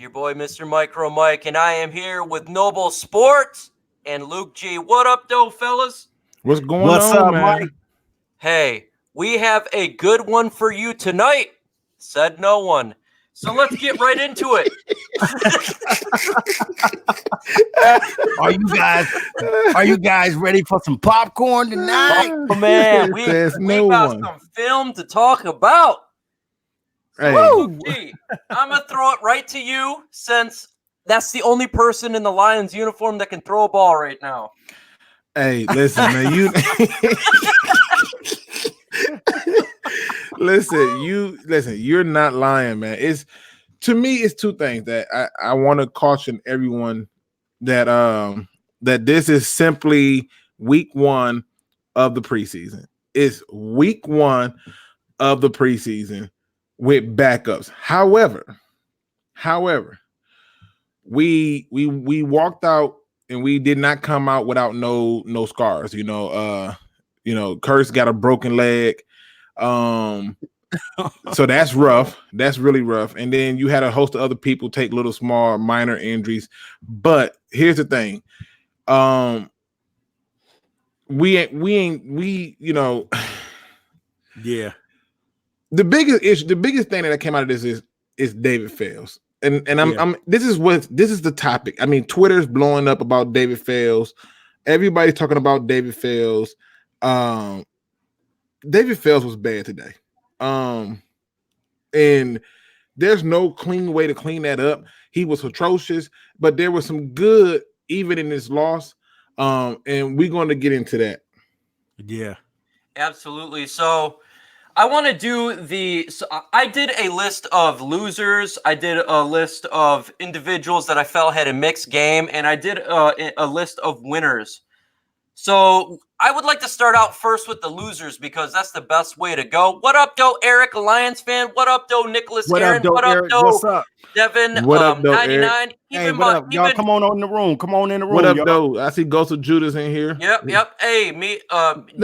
your boy, Mr. Micro Mike, and I am here with Noble Sports and Luke G. What up, though, fellas? What's going What's on, up, man? Mike? Hey, we have a good one for you tonight, said no one. So let's get right into it. Are you guys ready for some popcorn tonight? Oh, man, we no got one. some film to talk about. Hey. Luke G, I'm going to throw it right to you since that's the only person in the Lions uniform that can throw a ball right now. Hey, listen, man. Listen. You're not lying, man. To me, it's two things that I want to caution everyone that that this is simply week one of the preseason. It's week one of the preseason with backups. However, we walked out and we did not come out without no scars. Kurt's got a broken leg. So that's rough. That's really rough. And then you had a host of other people take little small minor injuries. But here's the thing. Yeah. The biggest thing that came out of this is David Fales. And this is the topic. I mean, Twitter's blowing up about David Fales. Everybody's talking about David Fales. David Fales was bad today. And there's no clean way to clean that up. He was atrocious, but there was some good even in this loss. And we're going to get into that. Yeah. Absolutely. So I want to do I did a list of losers. I did a list of individuals that I felt had a mixed game, and I did a list of winners. So I would like to start out first with the losers because that's the best way to go. What up, though, Eric, a Lions fan? What up, though, Nicholas Aaron? What up, though, What's up? Devin? What up, though, 99. Hey, what up? Y'all come on in the room. Come on in the room. What up, y'all. though? I see Ghost of Judas in here. Yep. Hey,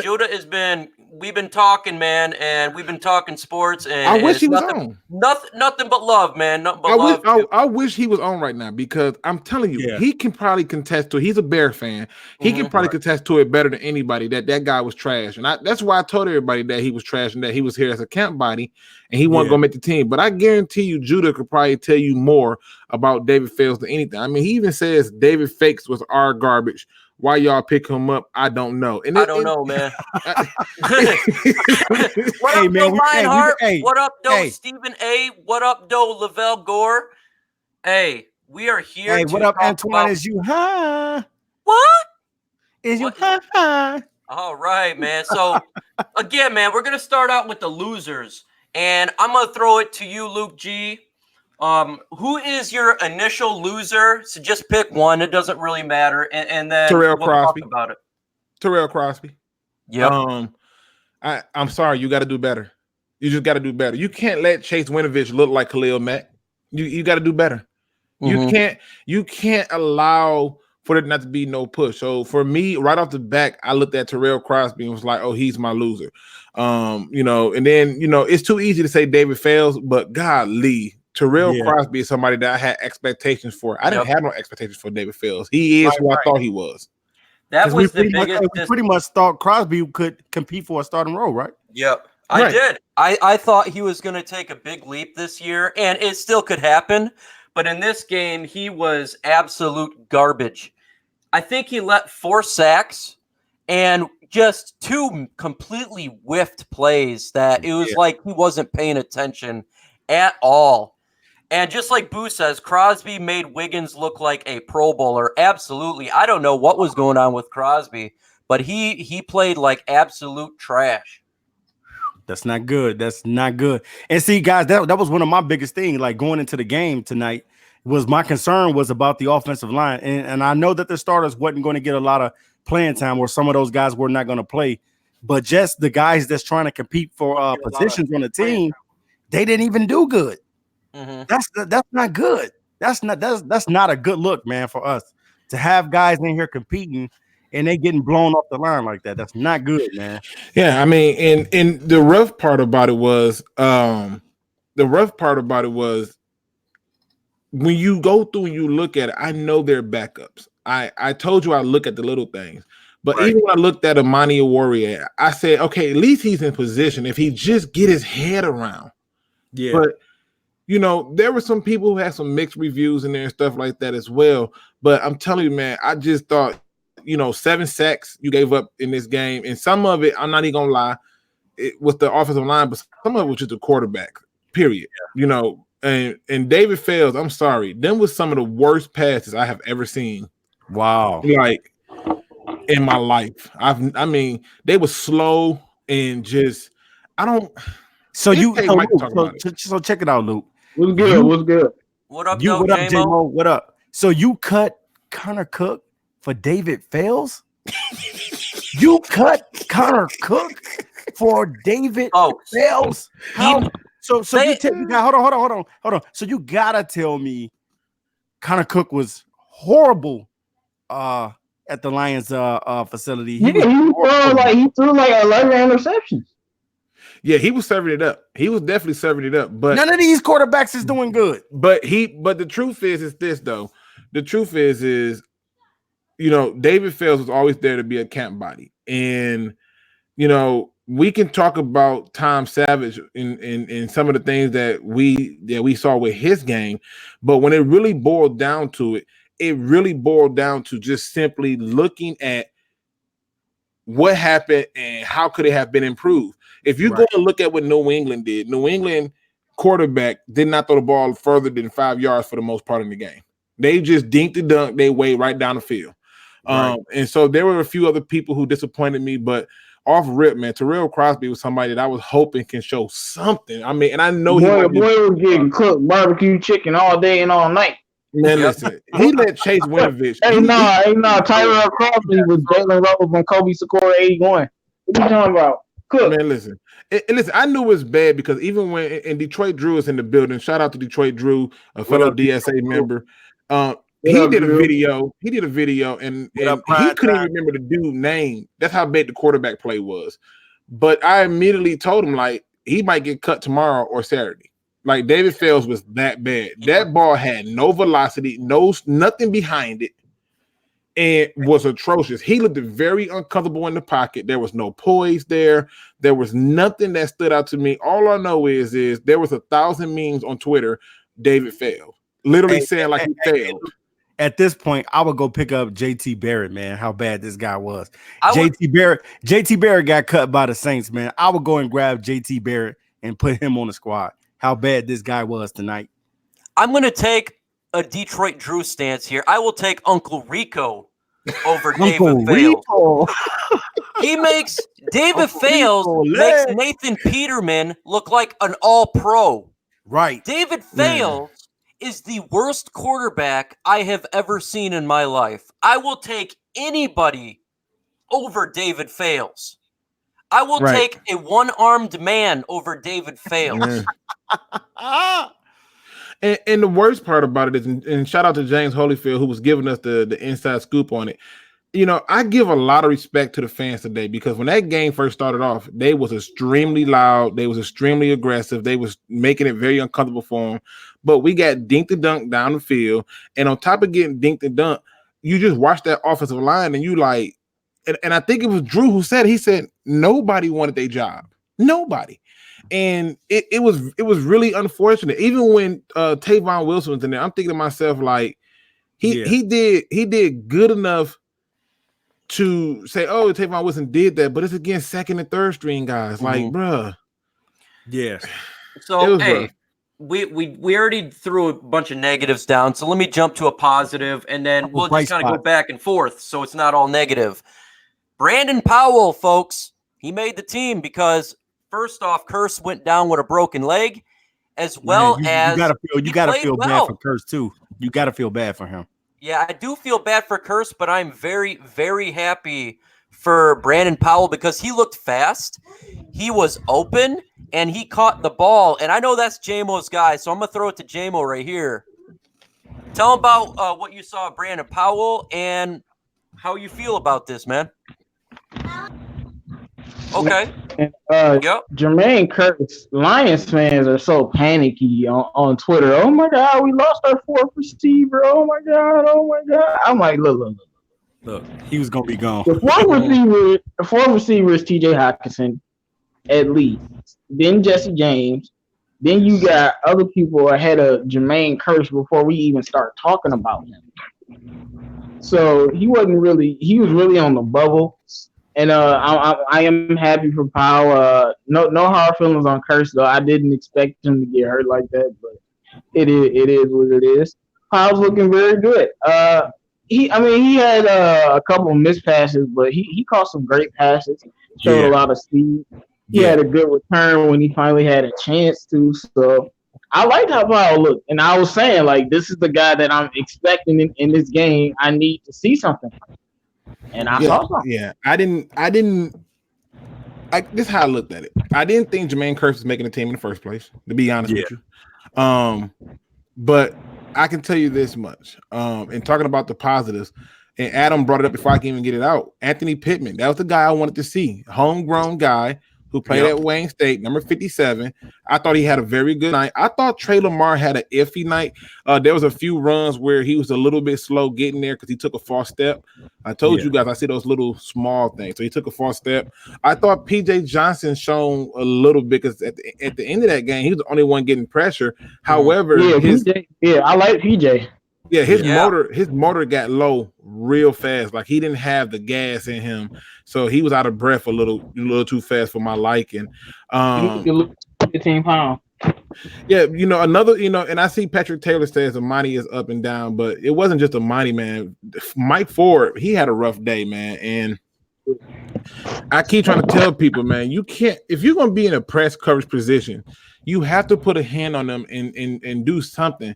Judah we've been talking, man, and we've been talking sports. And I wish he was on. Nothing but love, man. Nothing but love. I wish he was on right now because I'm telling you, he can probably contest to it. He's a Bear fan. He can probably contest to it better than anybody that guy was trash. And that's why I told everybody that he was trash and that he was here as a camp body and he wasn't going to make the team. But I guarantee you, Judah could probably tell you more about David Fales than anything. I mean, he even says David Fakes was our garbage. Why y'all pick him up, I don't know. I don't know, man. What Hey, up, man, though, Lionheart? What up, though, Stephen A? What up, though, Lavelle Gore? Hey, we are here. Hey, what up, Antoine? Is you high? What? Is you high? All right, man. So, again, man, we're going to start out with the losers. And I'm going to throw it to you, Luke G. Who is your initial loser? So just pick one. It doesn't really matter. And then Terrell Crosby. Talk about it. Terrell Crosby. Yep. I'm sorry. You got to do better. You just got to do better. You can't let Chase Winovich look like Khalil Mack. You got to do better. You can't allow for there not to be no push. So for me, right off the back, I looked at Terrell Crosby and was like, oh, he's my loser. And then, it's too easy to say David Fales, but golly, Terrell Crosby is somebody that I had expectations for. I didn't have no expectations for David Fales. He is who I thought he was. That was the biggest. We pretty much thought Crosby could compete for a starting role, right? Yep, I did. I thought he was going to take a big leap this year, and it still could happen. But in this game, he was absolute garbage. I think he let 4 sacks and just 2 completely whiffed plays that it was like he wasn't paying attention at all. And just like Boo says, Crosby made Wiggins look like a Pro Bowler. Absolutely. I don't know what was going on with Crosby, but he played like absolute trash. That's not good. That's not good. And see, guys, that was one of my biggest things. Like going into the game tonight, was my concern was about the offensive line. And I know that the starters wasn't going to get a lot of playing time, or some of those guys were not going to play. But just the guys that's trying to compete for positions on the team, they didn't even do good. Mm-hmm. That's not good. That's not a good look, man, for us to have guys in here competing and they getting blown off the line like that. That's not good, man. Yeah, I mean, and the rough part about it was when you go through and you look at it, I know they're backups. I told you I look at the little things. But Right. even when I looked at Amani Warrior, I said, okay, at least he's in position if he just get his head around. Yeah. But, there were some people who had some mixed reviews in there and stuff like that as well. But I'm telling you, man, I just thought, 7 sacks you gave up in this game. And some of it, I'm not even going to lie, it was the offensive line, but some of it was just the quarterback, period. And David Fales, I'm sorry, them was some of the worst passes I have ever seen. Wow. Like, in my life. They were slow and just So so check it out, Luke. What's good? What's good? What up, What up, J-Mo? J-Mo? What up? So you cut Connor Cook for David Fales? You cut Connor Cook for David Fales? How? So you tell me, hold on. So you gotta tell me Connor Cook was horrible at the Lions facility. He threw like 11 interceptions. Yeah, he was serving it up. He was definitely serving it up. But none of these quarterbacks is doing good. But the truth is this though. The truth is David Fales was always there to be a camp body. And we can talk about Tom Savage in some of the things that we saw with his game, but when it really boiled down to it, it really boiled down to just simply looking at what happened and how could it have been improved. If you go and look at what New England did, New England quarterback did not throw the ball further than 5 yards for the most part in the game. They just dinked and dunked their way right down the field. And so there were a few other people who disappointed me, but off rip, man, Terrell Crosby was somebody that I was hoping can show something. I mean, and I know boy was getting cooked barbecue chicken all day and all night. Man, listen, he let Chase Winovich. Tyrell Crosby was Jalen Rose and Kobe Secor 81. What are you talking about? Cook. Man, listen, I knew it was bad because even when and Detroit Drew is in the building, shout out to Detroit Drew, a fellow DSA member. He did a video, and he couldn't even remember the dude's name. That's how bad the quarterback play was. But I immediately told him, like, he might get cut tomorrow or Saturday. Like, David Fales was that bad. That ball had no velocity, nothing behind it, and was atrocious. He looked very uncomfortable in the pocket. There was no poise there. There was nothing that stood out to me. All I know is there was 1,000 memes on Twitter, David failed. Literally saying like he failed. At this point, I would go pick up JT Barrett, man. How bad this guy was. JT Barrett got cut by the Saints, man. I would go and grab JT Barrett and put him on the squad. How bad this guy was tonight. I'm going to take a Detroit Drew stance here. I will take Uncle Rico over David Fales. David Fales makes Nathan Peterman look like an all-pro. Right. David Fales is the worst quarterback I have ever seen in my life. I will take anybody over David Fales. I will take a one-armed man over David Fales. And the worst part about it is, and shout out to James Holyfield, who was giving us the inside scoop on it. I give a lot of respect to the fans today because when that game first started off, they was extremely loud. They was extremely aggressive. They was making it very uncomfortable for them. But we got dinked and dunked down the field. And on top of getting dinked and dunked, you just watch that offensive line and you like, and I think it was Drew who said, he said, nobody wanted their job. Nobody. And it was really unfortunate. Even when Tavon Wilson was in there, I'm thinking to myself, like, he did good enough to say, oh, Tavon Wilson did that, but it's against second and third string guys. Like, bruh. Yes. So, hey, we already threw a bunch of negatives down. So let me jump to a positive, and then we'll just kind of go back and forth so it's not all negative. Brandon Powell, folks, he made the team because, first off, Curse went down with a broken leg, as well as you gotta feel bad for Curse too. You gotta feel bad for him. Yeah, I do feel bad for Curse, but I'm very, very happy for Brandon Powell because he looked fast. He was open, and he caught the ball. And I know that's JMO's guy, so I'm going to throw it to JMO right here. Tell him about what you saw of Brandon Powell and how you feel about this, man. Okay. And Yep. Jermaine Curtis, Lions fans are so panicky on Twitter. Oh my God, we lost our fourth receiver. Oh my God, oh my God. I'm like, look. Look, he was gonna be gone. The fourth receiver is T.J. Hockenson, at least. Then Jesse James. Then you got other people ahead of Jermaine Curtis before we even start talking about him. So he was really on the bubble. And I am happy for Powell. No hard feelings on Curse though. I didn't expect him to get hurt like that, but it is what it is. Powell's looking very good. He had a couple of missed passes, but he caught some great passes. Showed a lot of speed. He had a good return when he finally had a chance to. So I liked how Powell looked, and I was saying like this is the guy that I'm expecting in this game. I need to see something. And I saw something. Yeah, I didn't. This is how I looked at it. I didn't think Jermaine Curse was making the team in the first place, to be honest with you. But I can tell you this much. And talking about the positives, and Adam brought it up before I can even get it out. Anthony Pittman, that was the guy I wanted to see. Homegrown guy who played at Wayne State, number 57. I thought he had a very good night. I thought Trey Lamar had an iffy night. There was a few runs where he was a little bit slow getting there because he took a false step. I told you guys, I see those little small things. So he took a false step. I thought P.J. Johnson shown a little bit because at the end of that game, he was the only one getting pressure. However, I like P.J. Yeah, his motor got low real fast. Like he didn't have the gas in him, so he was out of breath a little too fast for my liking. 15 pounds. Yeah, and I see Patrick Taylor says Amani is up and down, but it wasn't just Amani, man. Mike Ford, he had a rough day, man, and I keep trying to tell people, man, you can't if you're gonna be in a press coverage position, you have to put a hand on them and do something.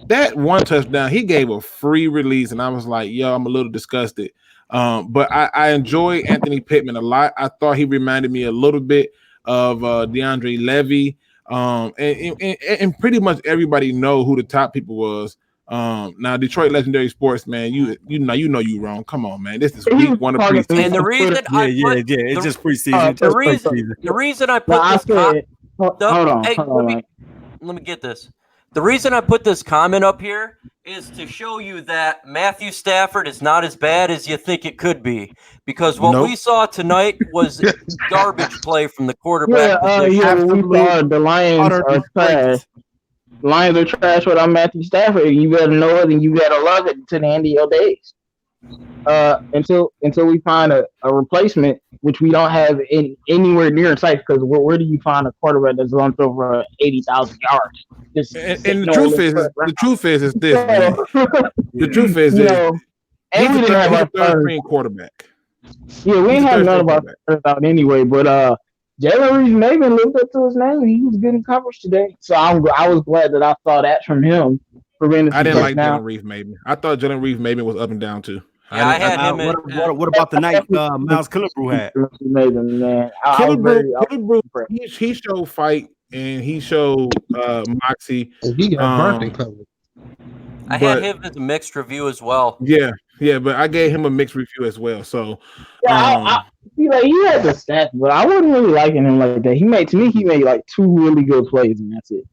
That one touchdown, he gave a free release, and I was like, yo, I'm a little disgusted. But I enjoy Anthony Pittman a lot. I thought he reminded me a little bit of DeAndre Levy. And pretty much everybody know who the top people was. Now Detroit Legendary Sports, man, you know you wrong. Come on, man. This is week one of preseason. And the reason it's just preseason. The reason I put let me get this. The reason I put this comment up here is to show you that Matthew Stafford is not as bad as you think it could be. Because what we saw tonight was garbage play from the quarterback. We saw the Lions are trash. Lions are trash without Matthew Stafford. You better know it and you better love it to the end of your days. Until we find a replacement, which we don't have anywhere near in sight. Because where do you find a quarterback that's going to throw for 80,000 yards? And the truth is this. Man. The truth is, he's a third-string quarterback. Yeah, we ain't have none of our first out anyway. But Jalen Reeves-Maybin lived up to his name. He was getting coverage today, so I was glad that I saw that from him. I didn't like Jalen Reeves-Maybin. I thought Jalen Reeves-Maybin was up and down too. Yeah, I had him. What about the night Miles Killebrew had? Killebrew, he showed fight and he showed moxie. He got burnt in coverage. I had him as a mixed review as well. Yeah, but I gave him a mixed review as well. So he had the stats, but I wasn't really liking him like that. He made like two really good plays, and that's it.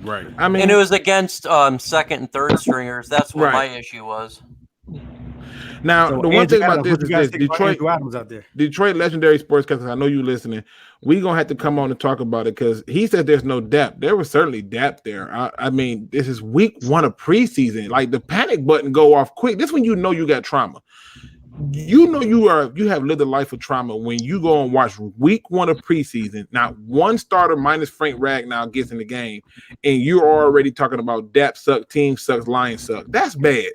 Right. And it was against second and third stringers. That's what my issue was. Now, the one thing about this is this, Detroit Legendary Sports, because I know you listening, we're going to have to come on and talk about it because he said there's no depth. There was certainly depth there. I mean, this is week one of preseason. Like, the panic button go off quick. This when you know you got trauma. You know you have lived a life of trauma when you go and watch week one of preseason. Not one starter minus Frank Ragnow gets in the game, and you're already talking about depth suck, team sucks, Lions suck. That's bad.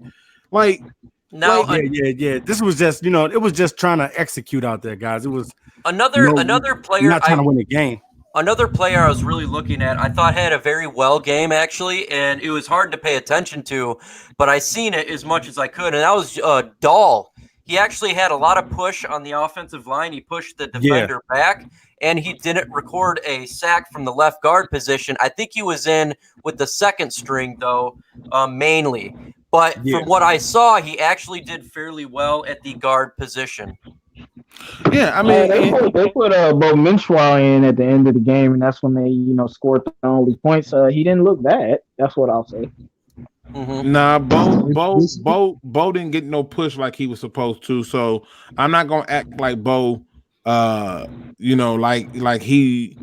Like, no, This was just, it was just trying to execute out there, guys. It was another player not trying to win the game. Another player I was really looking at, I thought had a very well game actually, and it was hard to pay attention to, but I seen it as much as I could, and that was Dahl. He actually had a lot of push on the offensive line. He pushed the defender back, and he didn't record a sack from the left guard position. I think he was in with the second string, though, mainly. But from what I saw, he actually did fairly well at the guard position. Yeah, I mean, they put Bo Minshwa in at the end of the game, and that's when they scored the only points. He didn't look bad. That's what I'll say. nah, Bo didn't get no push like he was supposed to. So I'm not gonna act like Bo, like he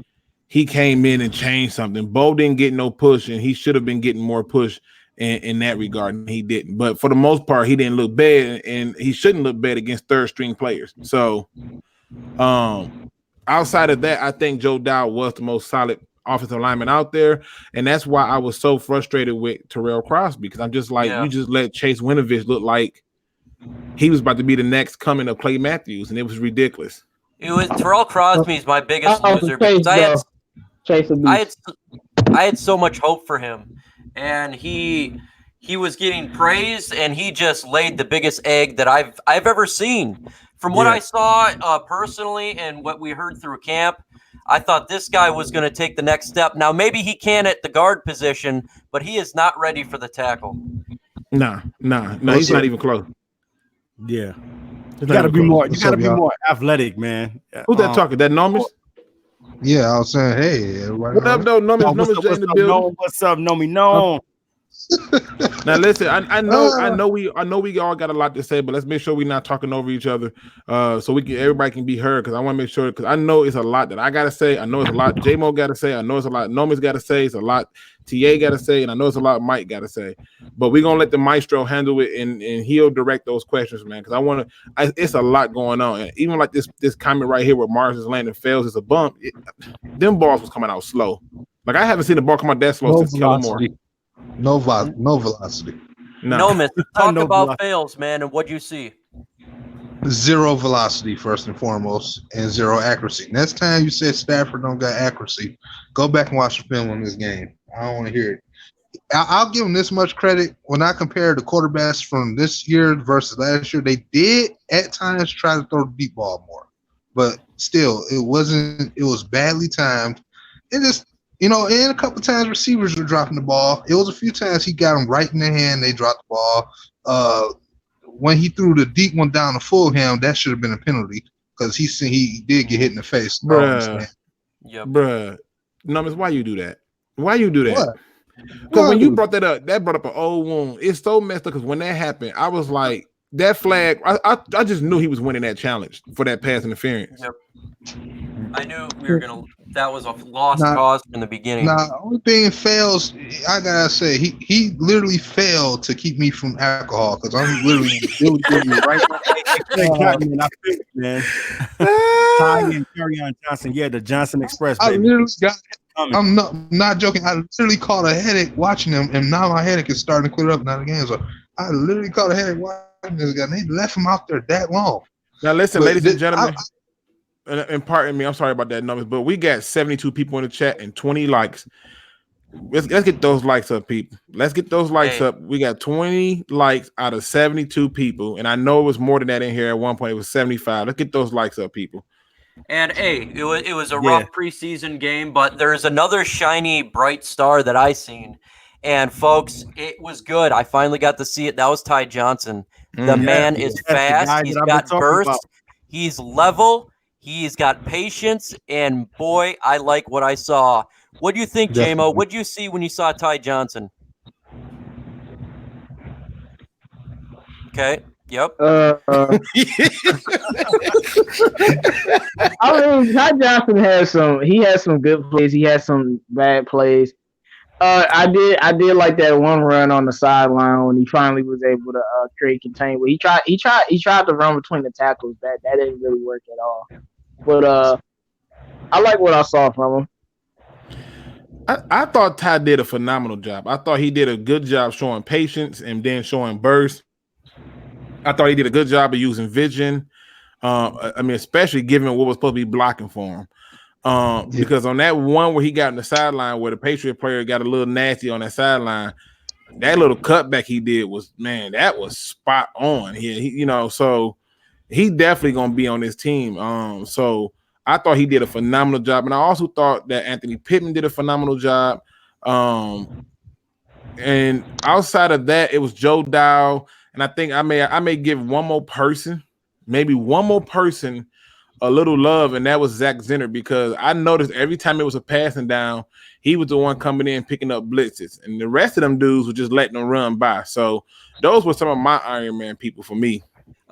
came in and changed something. Bo didn't get no push, and he should have been getting more push in that regard, and he didn't. But for the most part, he didn't look bad, and he shouldn't look bad against third string players. So, outside of that, I think Joe Dow was the most solid offensive lineman out there, and that's why I was so frustrated with Terrell Crosby, because I'm just like, you just let Chase Winovich look like he was about to be the next coming of Clay Matthews, and it was ridiculous. It was Terrell Crosby's my biggest loser Chase, because Chase I had so much hope for him, and he was getting praised, and he just laid the biggest egg that I've ever seen. From what I saw personally and what we heard through camp, I thought this guy was going to take the next step. Now, maybe he can at the guard position, but he is not ready for the tackle. Nah, he's not even close. Yeah. You gotta be more. You gotta be more athletic, man. Who's that talking? That Nomis? Yeah, I was saying, hey, what up, though? Nomis in the building. What's up, Nomi? No. Now listen, I know we all got a lot to say, but let's make sure we're not talking over each other, so everybody can be heard. Because I want to make sure, because I know it's a lot that I gotta say. I know it's a lot J-Mo got to say. I know it's a lot Nomis got to say. It's a lot TA got to say, and I know it's a lot Mike got to say. But we're gonna let the maestro handle it, and he'll direct those questions, man. Because it's a lot going on. And even like this comment right here where Mars is landing fails is a bump. Them balls was coming out slow. Like I haven't seen the ball come out that slow since Kellen Moore. No velocity. No, miss. Talk about fails, man, and what you see. Zero velocity, first and foremost, and zero accuracy. Next time you say Stafford don't got accuracy, go back and watch the film on this game. I don't want to hear it. I'll give them this much credit. When I compare the quarterbacks from this year versus last year, they did at times try to throw the deep ball more. But still, it was badly timed. It just, and a couple times receivers were dropping the ball. It was a few times he got them right in the hand. They dropped the ball. When he threw the deep one down to Fulham, that should have been a penalty because he did get hit in the face. Bruh. Numbers, why you do that? Why you do that? Because when you brought that up, that brought up an old wound. It's so messed up because when that happened, I was like, that flag, I just knew he was winning that challenge for that pass interference. Yep. I knew that was a lost cause from the beginning. Only thing fails, I gotta say, he literally failed to keep me from alcohol because I'm literally right now. Man. Ty and Kerryon Johnson, the Johnson Express, baby. I literally I'm not joking. I literally caught a headache watching them, and now my headache is starting to clear up now again. So I literally caught a headache watching this guy, and they left him out there that long. Now listen, ladies and gentlemen. And pardon me, I'm sorry about that numbers, but we got 72 people in the chat and 20 likes. Let's get those likes up, people. Let's get those likes up. We got 20 likes out of 72 people, and I know it was more than that in here at one point. It was 75. Let's get those likes up, people. And it was a rough preseason game, but there's another shiny, bright star that I seen. And folks, it was good. I finally got to see it. That was Ty Johnson. The man is fast. He's got burst. He's level. He's got patience, and boy, I like what I saw. What do you think, J-Mo? What did you see when you saw Ty Johnson? Okay. Yep. I mean, Ty Johnson has some good plays. He has some bad plays. I did like that one run on the sideline when he finally was able to create containment. He tried to run between the tackles. That didn't really work at all. But I like what I saw from him. I thought Ty did a phenomenal job. I thought he did a good job showing patience and then showing burst. I thought he did a good job of using vision. Especially given what was supposed to be blocking for him. Because on that one where he got in the sideline where the Patriot player got a little nasty on that sideline, that little cutback he did that was spot on. So he definitely gonna be on this team. So I thought he did a phenomenal job, and I also thought that Anthony Pittman did a phenomenal job. And outside of that, it was Joe Dow, and I think I may give maybe one more person a little love, and that was Zach Zenner, because I noticed every time it was a passing down, he was the one coming in picking up blitzes, and the rest of them dudes were just letting them run by. So those were some of my Iron Man people for me.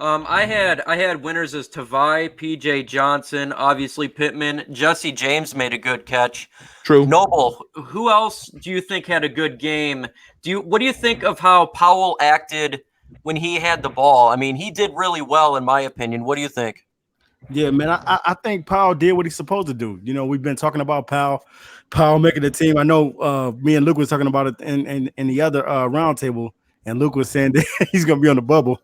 I had winners as Tavai, PJ Johnson, obviously Pittman, Jesse James made a good catch. True. Noble, who else do you think had a good game? What do you think of how Powell acted when he had the ball? I mean, he did really well in my opinion. What do you think? Yeah, man, I think Powell did what he's supposed to do. You know, we've been talking about Powell making the team. I know me and Luke was talking about it in the other roundtable, and Luke was saying that he's going to be on the bubble.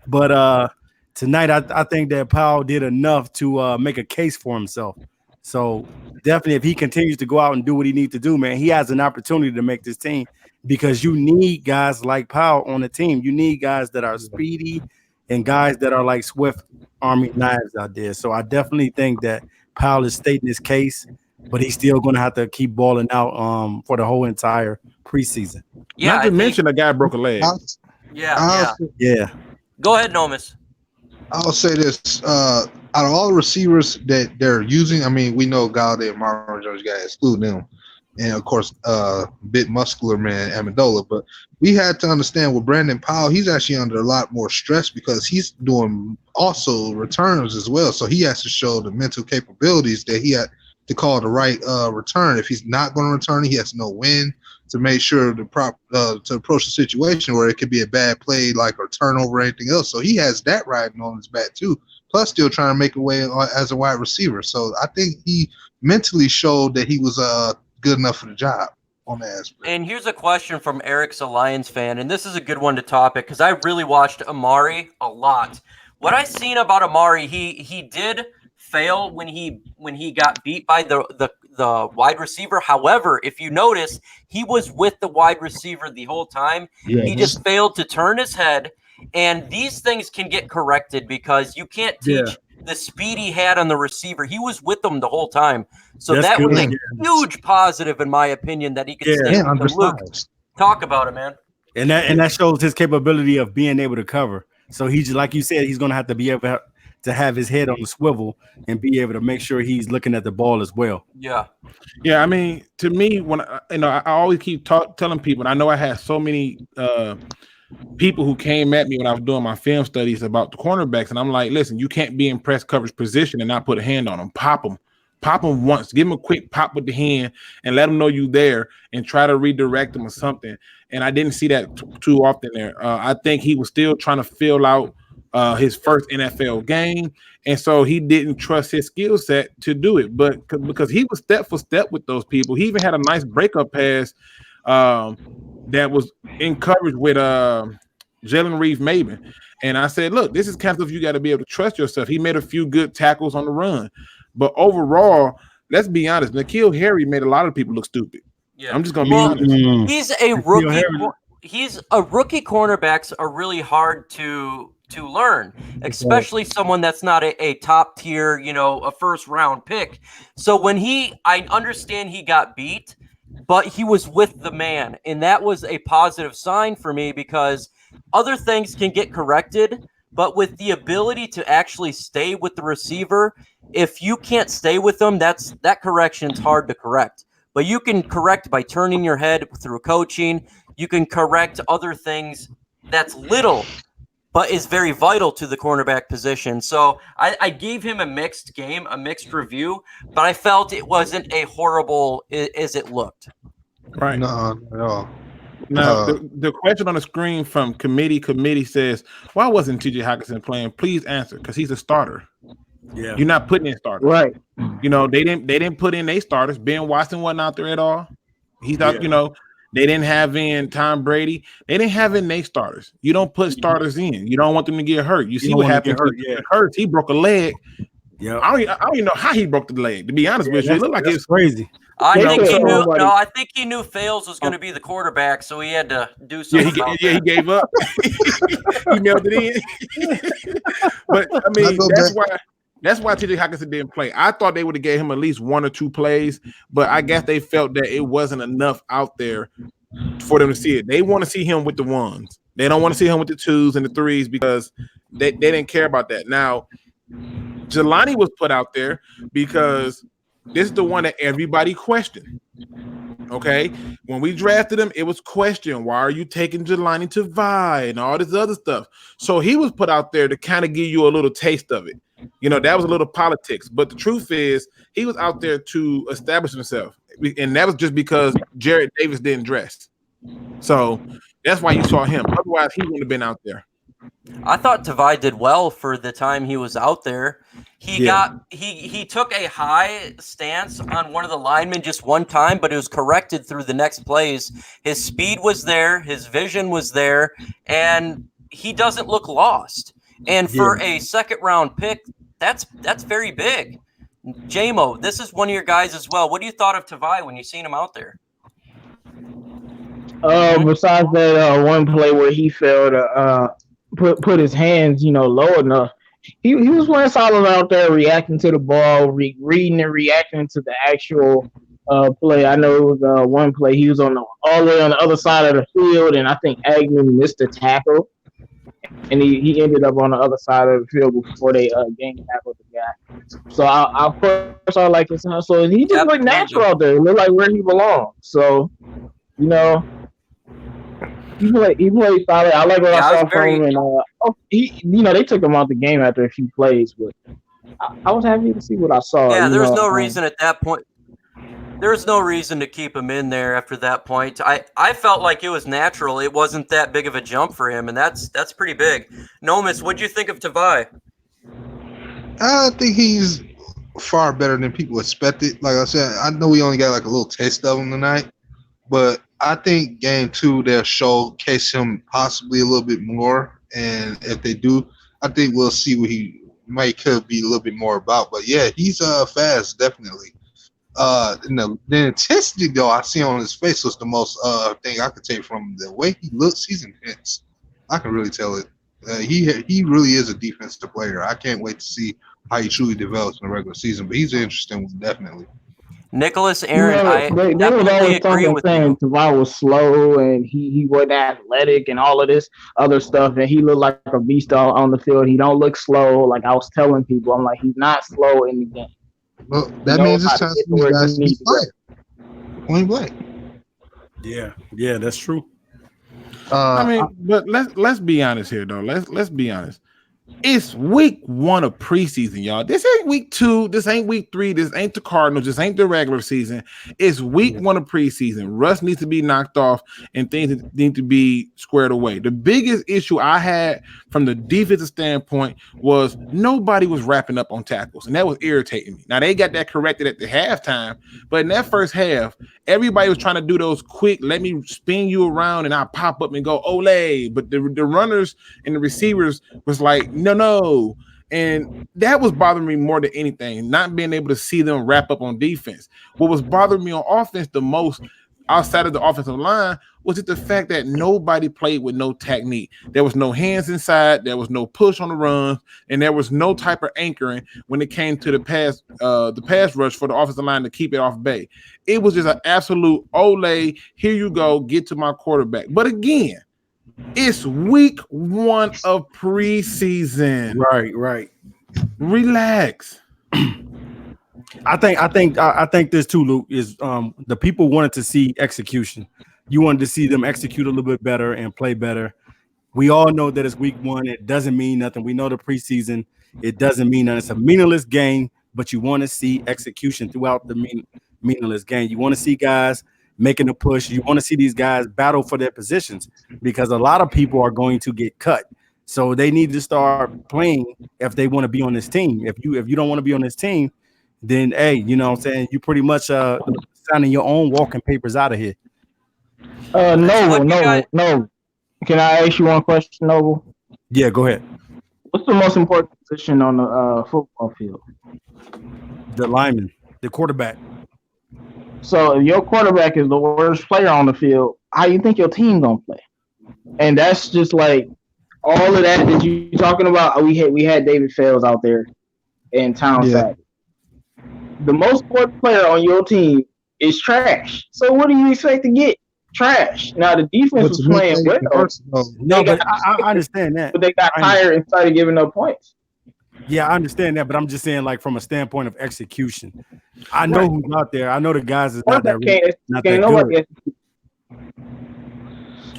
But tonight, I think that Powell did enough to make a case for himself. So definitely, if he continues to go out and do what he needs to do, man, he has an opportunity to make this team, because you need guys like Powell on the team. You need guys that are speedy and guys that are like Swift Army knives out there. So I definitely think that Powell is stating his case, but he's still going to have to keep balling out for the whole entire preseason. Yeah, Not to mention a guy broke a leg. Yeah. Go ahead, Nomis. I'll say this: out of all the receivers that they're using, I mean, we know Galladay and Marlon Jones got to exclude them, and of course, bit muscular man Amendola. But we had to understand with Brandon Powell, he's actually under a lot more stress because he's doing also returns as well. So he has to show the mental capabilities that he had to call the right return. If he's not going to return it, he has to know when to make sure to approach the situation where it could be a bad play, like a turnover or anything else. So he has that riding on his back too. Plus, still trying to make a way as a wide receiver. So I think he mentally showed that he was good enough for the job on that aspect. And here's a question from Eric's a Lions fan, and this is a good one to topic because I really watched Amari a lot. What I seen about Amari, he did fail when he got beat by the wide receiver. However, if you notice, he was with the wide receiver the whole time. Yeah. He just failed to turn his head, and these things can get corrected because you can't teach the speed he had on the receiver. He was with them the whole time. So That's that was good. a huge positive in my opinion that he could stay with them. Luke, talk about it, man. And that shows his capability of being able to cover. So he's, like you said, he's going to have to be able to have his head on the swivel and be able to make sure he's looking at the ball as well. Yeah. Yeah, I mean, to me, when I always keep telling people, and I know I had so many people who came at me when I was doing my film studies about the cornerbacks, and I'm like, listen, you can't be in press coverage position and not put a hand on them. Pop them once, give them a quick pop with the hand and let them know you there and try to redirect them or something. And I didn't see that too often there. I think he was still trying to fill out his first NFL game, and so he didn't trust his skill set to do it. But because he was step for step with those people, he even had a nice breakup pass that was in coverage with Jalen Reeve-Maben. And I said, look, this is kind of stuff you got to be able to trust yourself. He made a few good tackles on the run, but overall, let's be honest, N'Keal Harry made a lot of people look stupid. Yeah. I'm just gonna be honest. He's a rookie. He's a rookie. Cornerbacks are really hard to learn, especially someone that's not a top tier, a first round pick. So when I understand he got beat, but he was with the man, and that was a positive sign for me because other things can get corrected, but with the ability to actually stay with the receiver, if you can't stay with them, that correction's hard to correct. But you can correct by turning your head through coaching. You can correct other things that's little, but is very vital to the cornerback position. So I gave him a mixed game, a mixed review, but I felt it wasn't a horrible as it looked. Right. No. Now, the question on the screen from committee says, why wasn't TJ Hockenson playing? Please answer, because he's a starter. Yeah. You're not putting in starters. Right. They didn't put in their starters. Ben Watson wasn't out there at all. He's out, they didn't have in Tom Brady. They didn't have in their starters. You don't put starters in. You don't want them to get hurt. You see what happened. Hurt. He broke a leg. Yeah. I don't even know how he broke the leg, to be honest with you. It looked like it's crazy. I think he knew Fales was going to be the quarterback, so he had to do something. He gave up. He mailed it in. But I mean, that's why TJ Hockenson didn't play. I thought they would have gave him at least one or two plays, but I guess they felt that it wasn't enough out there for them to see it. They want to see him with the ones. They don't want to see him with the twos and the threes because they didn't care about that. Now, Jelani was put out there because this is the one that everybody questioned. Okay, when we drafted him, it was questioned, why are you taking Jelani to Vi and all this other stuff? So he was put out there to kind of give you a little taste of it. You know, that was a little politics. But the truth is, he was out there to establish himself. And that was just because Jared Davis didn't dress. So that's why you saw him. Otherwise, he wouldn't have been out there. I thought Tavai did well for the time he was out there. He took a high stance on one of the linemen just one time, but it was corrected through the next plays. His speed was there, his vision was there, and he doesn't look lost. And for a second-round pick, that's very big. JMO, this is one of your guys as well. What do you thought of Tavai when you seen him out there? Besides that one play where he failed to put his hands, low enough, he was playing solid out there, reacting to the ball, reading and reacting to the actual play. I know it was one play he was all the way on the other side of the field, and I think Agnew missed the tackle, and he ended up on the other side of the field before they gang tackled the guy. So of course I like his son. So he just looked natural out there. It looked like where he belonged. So he played solid. I like what I saw from him. And they took him out the game after a few plays, but I was happy to see what I saw. Yeah, there was no reason at that point. There was no reason to keep him in there after that point. I felt like it was natural. It wasn't that big of a jump for him, and that's pretty big. Nomis, what'd you think of Tavai? I think he's far better than people expected. Like I said, I know we only got like a little taste of him tonight, but I think game 2 they'll showcase him possibly a little bit more, and if they do, I think we'll see what he could be a little bit more about. But yeah, he's fast, definitely. The intensity though I see on his face was the most thing I could take from the way he looks. He's intense. I can really tell it. He really is a defensive player. I can't wait to see how he truly develops in the regular season. But he's an interesting one, definitely. Nicholas, Aaron, I definitely agree with you. Tavai was slow and he wasn't athletic and all of this other stuff, and he looked like a beast on the field. He don't look slow. Like I was telling people, I'm like, he's not slow in the game. Well, that means it's time for you guys to be playing. Point blank. Yeah, that's true. But let's be honest here, though. Let's be honest. It's week 1 of preseason, y'all. This ain't week 2. This ain't week 3. This ain't the Cardinals. This ain't the regular season. It's week 1 of preseason. Rust needs to be knocked off and things need to be squared away. The biggest issue I had from the defensive standpoint was nobody was wrapping up on tackles, and that was irritating me. Now, they got that corrected at the halftime, but in that first half, everybody was trying to do those quick, let me spin you around and I'll pop up and go, ole. But the runners and the receivers was like, no. And that was bothering me more than anything, not being able to see them wrap up on defense. What was bothering me on offense the most, outside of the offensive line, was just the fact that nobody played with no technique. There was no hands inside, there was no push on the run, and there was no type of anchoring when it came to the pass rush for the offensive line to keep it off bay. It was just an absolute ole, here you go, get to my quarterback. But again, it's week 1 of preseason. Right. Relax. I think this too, Luke, is the people wanted to see execution. You wanted to see them execute a little bit better and play better. We all know that it's week 1. It doesn't mean nothing. We know the preseason, it doesn't mean nothing. It's a meaningless game, but you want to see execution throughout the meaningless game. You want to see guys making a push. You want to see these guys battle for their positions, because a lot of people are going to get cut. So they need to start playing if they want to be on this team. If you don't want to be on this team, then hey, you know what I'm saying, you pretty much signing your own walking papers out of here. No. Can I ask you one question, Noble? Yeah, go ahead. What's the most important position on the football field? The lineman, the quarterback. So if your quarterback is the worst player on the field, how you think your team gonna play? And that's just like all of that you talking about. We had David Fales out there in town Saturday. The most important player on your team is trash. So what do you expect to get? Trash. Now the defense was playing well. No, but I understand that. But they got tired and started giving up points. Yeah, I understand that, but I'm just saying, like, from a standpoint of execution, I know who's out there. I know the guys is not that good. Nobody.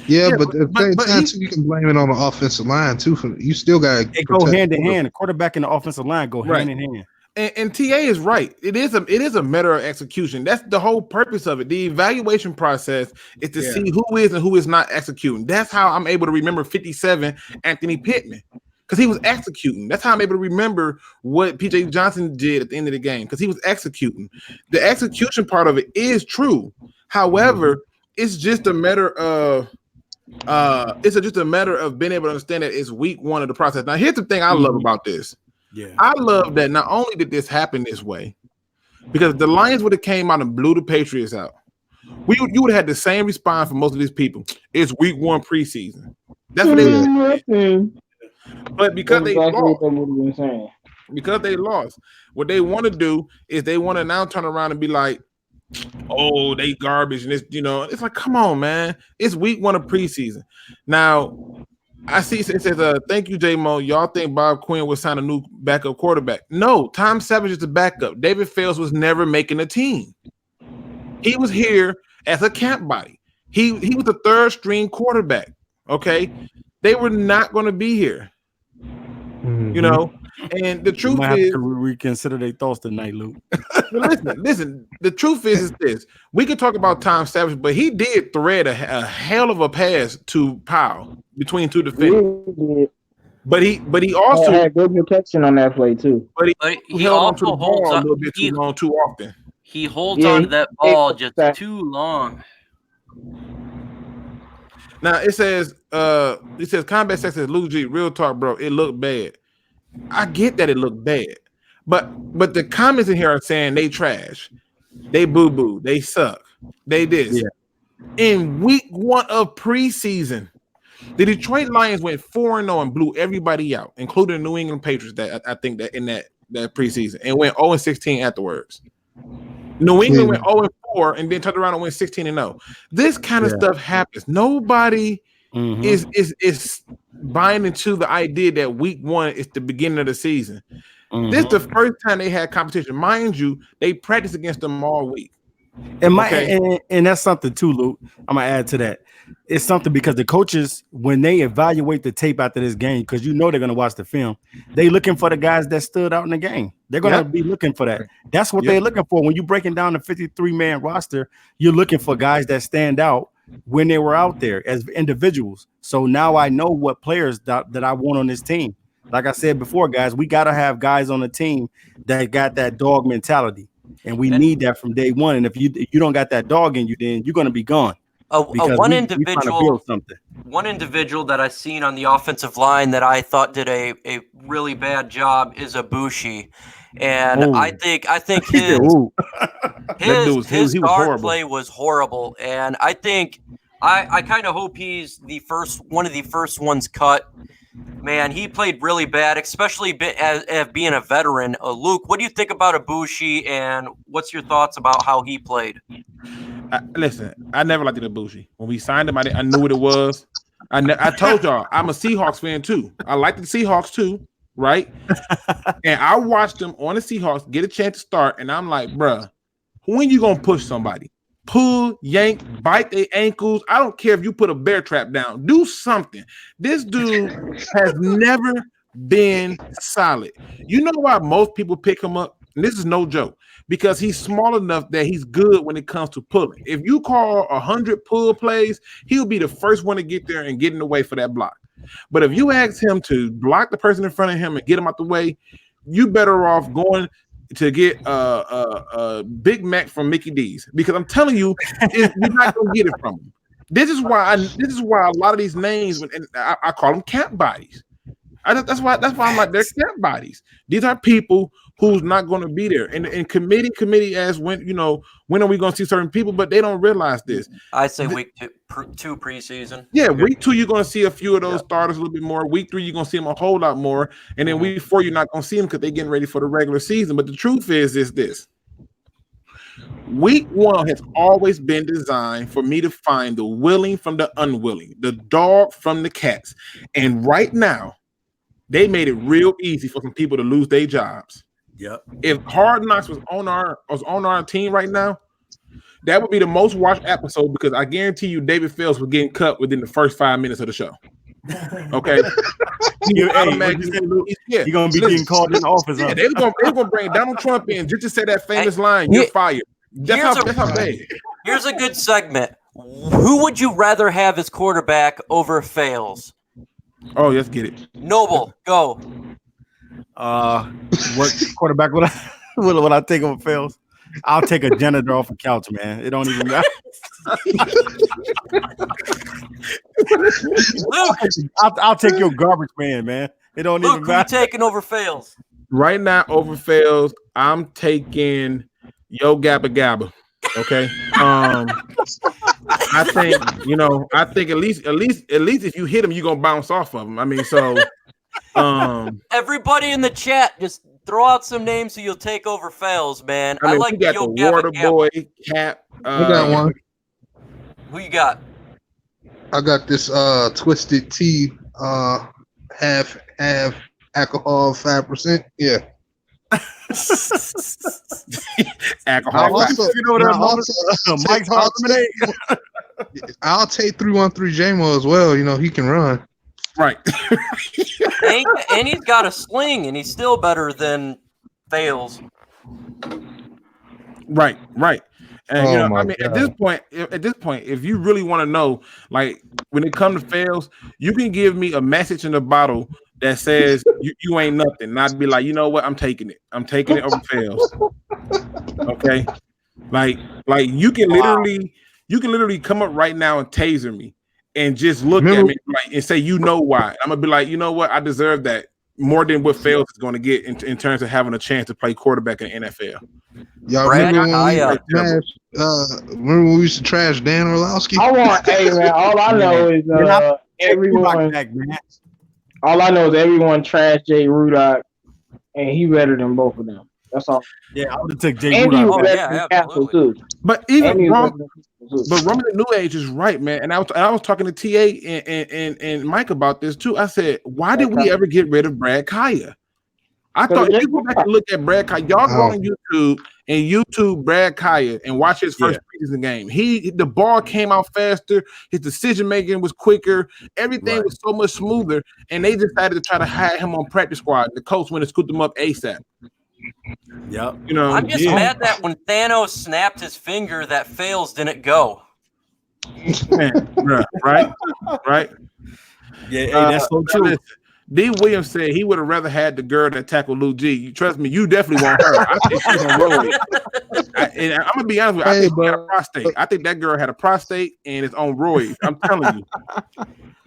Yeah, Yeah, but at the same but time, too, you can blame it on the offensive line too. For you still got to They go protect hand the in quarterback. hand. The quarterback and the offensive line go Right. hand in hand. And TA is right. It is a matter of execution. That's the whole purpose of it. The evaluation process is to see who is and who is not executing. That's how I'm able to remember 57 Anthony Pittman, because he was executing. That's how I'm able to remember what PJ Johnson did at the end of the game, because he was executing. The execution part of it is true. However, it's just a matter of just a matter of being able to understand that it's week one of the process. Now, here's the thing I love about this. Yeah, I love that not only did this happen this way, because the Lions would have came out and blew the Patriots out, you would have had the same response from most of these people. It's week one preseason. That's what they would have. But because they lost, what they want to do is they want to now turn around and be like, oh, they garbage, and it's like, come on, man. It's week one of preseason. Now, I see it says, thank you, J-Mo. Y'all think Bob Quinn would sign a new backup quarterback? No, Tom Savage is the backup. David Fales was never making a team. He was here as a camp body. He was the third string quarterback. Okay, they were not going to be here. And the truth is, to reconsider their thoughts tonight, Luke. listen. The truth is this: we could talk about Tom Savage, but he did thread a hell of a pass to Powell between two defenders. But he also had good protection on that play too. But he held on to the ball a little bit too long, too often. He holds on to that ball just too long. Now it says combat sex says Luke G, real talk, bro. It looked bad. I get that it looked bad, but the comments in here are saying they trash, they boo boo, they suck, they this. Yeah. In week one of preseason, the Detroit Lions went 4-0 and blew everybody out, including the New England Patriots. That I think that in that preseason, and went 0-16 afterwards. New England went 0-4 and then turned around and went 16-0. This kind of stuff happens. Nobody is buying into the idea that week one is the beginning of the season. This is the first time they had competition. Mind you, they practiced against them all week. And that's something too, Luke. I'm gonna add to that. It's something because the coaches, when they evaluate the tape after this game, because they're gonna watch the film, they looking for the guys that stood out in the game. They're gonna be looking for that. That's what they're looking for. When you're breaking down the 53-man roster, you're looking for guys that stand out when they were out there as individuals. So now I know what players that I want on this team. Like I said before, guys, we gotta have guys on the team that got that dog mentality. And we need that from day one. And if you don't got that dog in you, then you're going to be gone. One individual that I seen on the offensive line that I thought did a really bad job is Ibushi. And I think his guard play was horrible. And I think I kind of hope he's one of the first ones cut. Man, he played really bad, especially as being a veteran. Luke, what do you think about Ibushi, and what's your thoughts about how he played? Listen, I never liked Ibushi. When we signed him, I knew what it was. I told y'all, I'm a Seahawks fan too. I like the Seahawks too, right? And I watched them on the Seahawks get a chance to start, and I'm like, bruh, when you gonna push somebody? Pull, yank, bite their ankles. I don't care if you put a bear trap down. Do something. This dude has never been solid. You know why most people pick him up? And this is no joke. Because he's small enough that he's good when it comes to pulling. If you call 100 pull plays, he'll be the first one to get there and get in the way for that block. But if you ask him to block the person in front of him and get him out the way, you better off going to get a Big Mac from Mickey D's, because I'm telling you, you're not gonna get it from him. This is why a lot of these names, and I call them camp bodies. That's why I'm like, they're camp bodies. These are people who's not going to be there. And committee asks when are we going to see certain people, but they don't realize this. I say week two preseason. Yeah, week 2 you're going to see a few of those starters a little bit more. Week 3 you're going to see them a whole lot more, and then week 4 you're not going to see them because they're getting ready for the regular season. But the truth is this: week 1 has always been designed for me to find the willing from the unwilling, the dog from the cats, and right now, they made it real easy for some people to lose their jobs. Yep. If Hard Knocks was on our team right now, that would be the most watched episode because I guarantee you David Phelps was getting cut within the first 5 minutes of the show. Okay. You're gonna be getting called in the office. Yeah, they're gonna bring Donald Trump in just to say that famous line, "You're fired." That's how bad. Here's a good segment. Who would you rather have as quarterback over Fails? Oh, let's get it. Noble, go. What quarterback would I take over Fails? I'll take a janitor off a couch, man. It don't even matter. Luke, I'll take your garbage man. It don't Luke, even who you matter. taking over Fails? Right now, over Fails, I'm taking Yo Gabba Gabba. Okay. I think at least if you hit him, you're gonna bounce off of him. I mean, so Everybody in the chat, just throw out some names who you'll take over Fails, man. I like you got Yo the Gabba Water Gabba. Boy, Cap. I got one. Who you got? I got this twisted tea, half alcohol, 5%. Yeah. Alcohol. Mike's Hard Lemonade. I'll take 313 JMO as well. You know, he can run. Right. And he's got a sling, and he's still better than Fails. Right. And Oh you know, my I mean, God. at this point, if you really want to know, like when it comes to Fails, you can give me a message in the bottle that says you ain't nothing. And I'd be like, you know what? I'm taking it. I'm taking it over Fails. Okay. Like you can literally come up right now and taser me and just look at me like and say, you know why? I'm gonna be like, you know what? I deserve that more than what Fails is going to get in terms of having a chance to play quarterback in the NFL. Y'all remember when we used to trash Dan Orlowski? I want, hey man, all I know is everyone. All I know is everyone trashed Jay Rudock, and he better than both of them. That's all. Yeah, I would have took Jay And he was Rudock. better than Castle too. But even Roman the New Age is right, man. And I was talking to TA and Mike about this too. I said, why did we ever get rid of Brad Kaya? I thought if you go back and look at Brad Kaya, y'all go on YouTube Brad Kaya and watch his first preseason game. The ball came out faster, his decision making was quicker, everything was so much smoother, and they decided to try to hire him on practice squad. The coach went and scooped him up ASAP. Yep. You know, I'm just mad that when Thanos snapped his finger, that Fails didn't go. Man, right. Yeah, hey, that's so true. D. Williams said he would have rather had the girl that tackled Lou G. You trust me, you definitely want her. I think she's on road. And I'm gonna be honest with you, I think she had a prostate. I think that girl had a prostate and it's on roids. I'm telling you.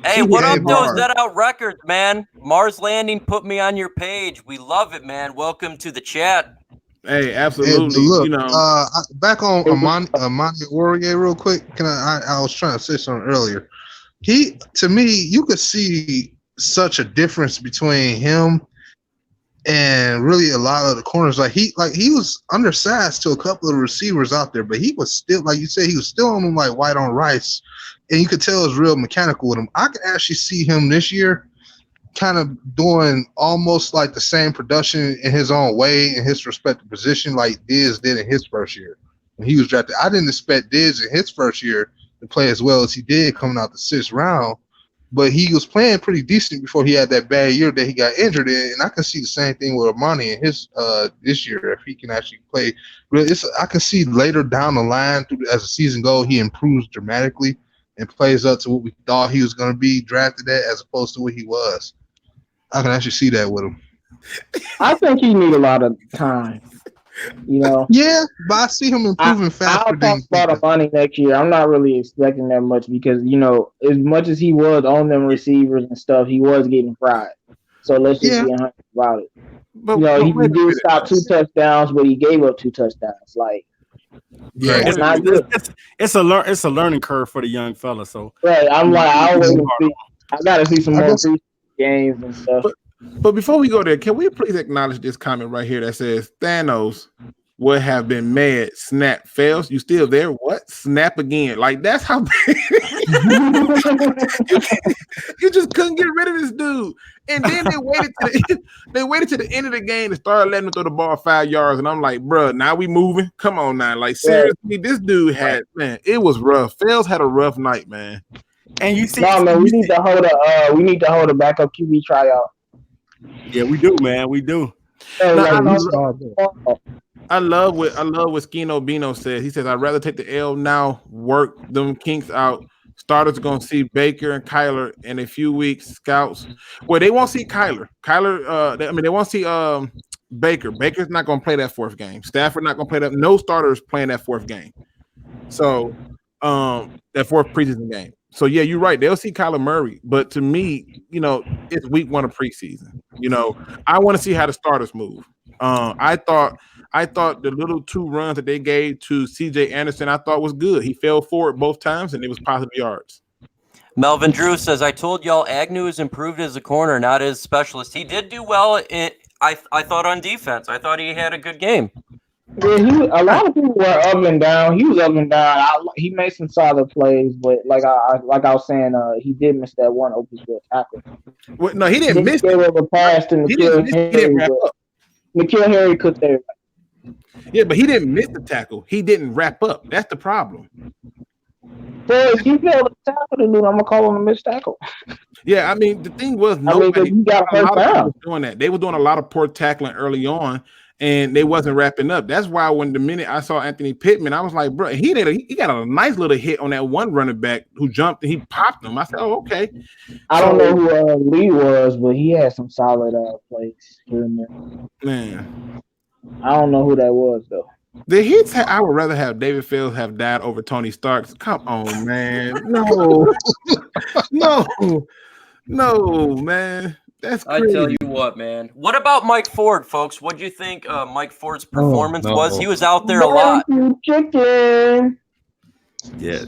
Hey, what up, those Dead Out Records, man? Mars Landing put me on your page. We love it, man. Welcome to the chat. Hey, absolutely. Look, you know, back on Amani Warrior real quick. I was trying to say something earlier. To me, you could see such a difference between him and really a lot of the corners. Like he was undersized to a couple of receivers out there, but he was still, like you said, he was still on them like white on rice, and you could tell it was real mechanical with him. I could actually see him this year kind of doing almost like the same production in his own way in his respective position like Diz did in his first year when he was drafted. I didn't expect Diz in his first year to play as well as he did coming out the 6th round, but he was playing pretty decent before he had that bad year that he got injured in, and I can see the same thing with Amani in his this year if he can actually play. I can see later down the line as the season goes, he improves dramatically and plays up to what we thought he was going to be drafted at as opposed to what he was. I can actually see that with him. I think he need a lot of time. You know. Yeah, but I see him improving faster. I'll talk about Amani next year. I'm not really expecting that much because, you know, as much as he was on them receivers and stuff, he was getting fried. So let's just be honest about it. But, you know, he did stop 2 touchdowns, but he gave up 2 touchdowns. Like, it's not good. It's a learning curve for the young fella. So right, I'm like, I gotta see some more preseason games and stuff. But before we go there, can we please acknowledge this comment right here that says Thanos would have been mad. Snap fails. You still there? What? Snap again. Like that's how bad. You just couldn't get rid of this dude. dude. And then they waited to the end of the game to start letting him throw the ball 5 yards. And I'm like, bro, now we moving. Come on now. Like, seriously, this dude had, man, it was rough. Fells had a rough night, man. And you see, we need to hold a backup QB tryout. Yeah, we do, man. We do. I love what Skino Bino says. He says, I'd rather take the L now, work them kinks out. Starters are going to see Baker and Kyler in a few weeks. Scouts. Well, they won't see Kyler. They won't see Baker. Baker's not going to play that fourth game. Stafford not going to play that. No starters playing that fourth game. So, that fourth preseason game. So, yeah, you're right. They'll see Kyler Murray. But to me, it's week 1 of preseason. I want to see how the starters move. I thought the little 2 runs that they gave to CJ Anderson, I thought was good. He fell forward both times, and it was positive yards. Melvin Drew says, I told y'all Agnew has improved as a corner, not as specialist. He did do well, I thought, on defense. I thought he had a good game. Yeah, a lot of people were up and down. He was up and down. He made some solid plays, but like I was saying, he did miss that one open field tackle. Well, no, he didn't miss it. A pass to N'Keal Harry cooked everybody. Yeah, but he didn't miss the tackle. He didn't wrap up. That's the problem. So if he failed to tackle the dude, I'm gonna call him a missed tackle. Yeah, I mean the thing was nobody got first down. was doing that. They were doing a lot of poor tackling early on, and they wasn't wrapping up. That's why when the minute I saw Anthony Pittman, I was like, bro, he got a nice little hit on that one running back who jumped and he popped him. I said, oh, okay. I don't know who Lee was, but he had some solid plays here and there. Man, I don't know who that was though. The hits, I would rather have David Fields have died over Tony Starks. Come on, man. No, man. That's crazy. I tell you what, man. What about Mike Ford, folks? What do you think Mike Ford's performance was? He was out there a lot. Chicken. Yeah,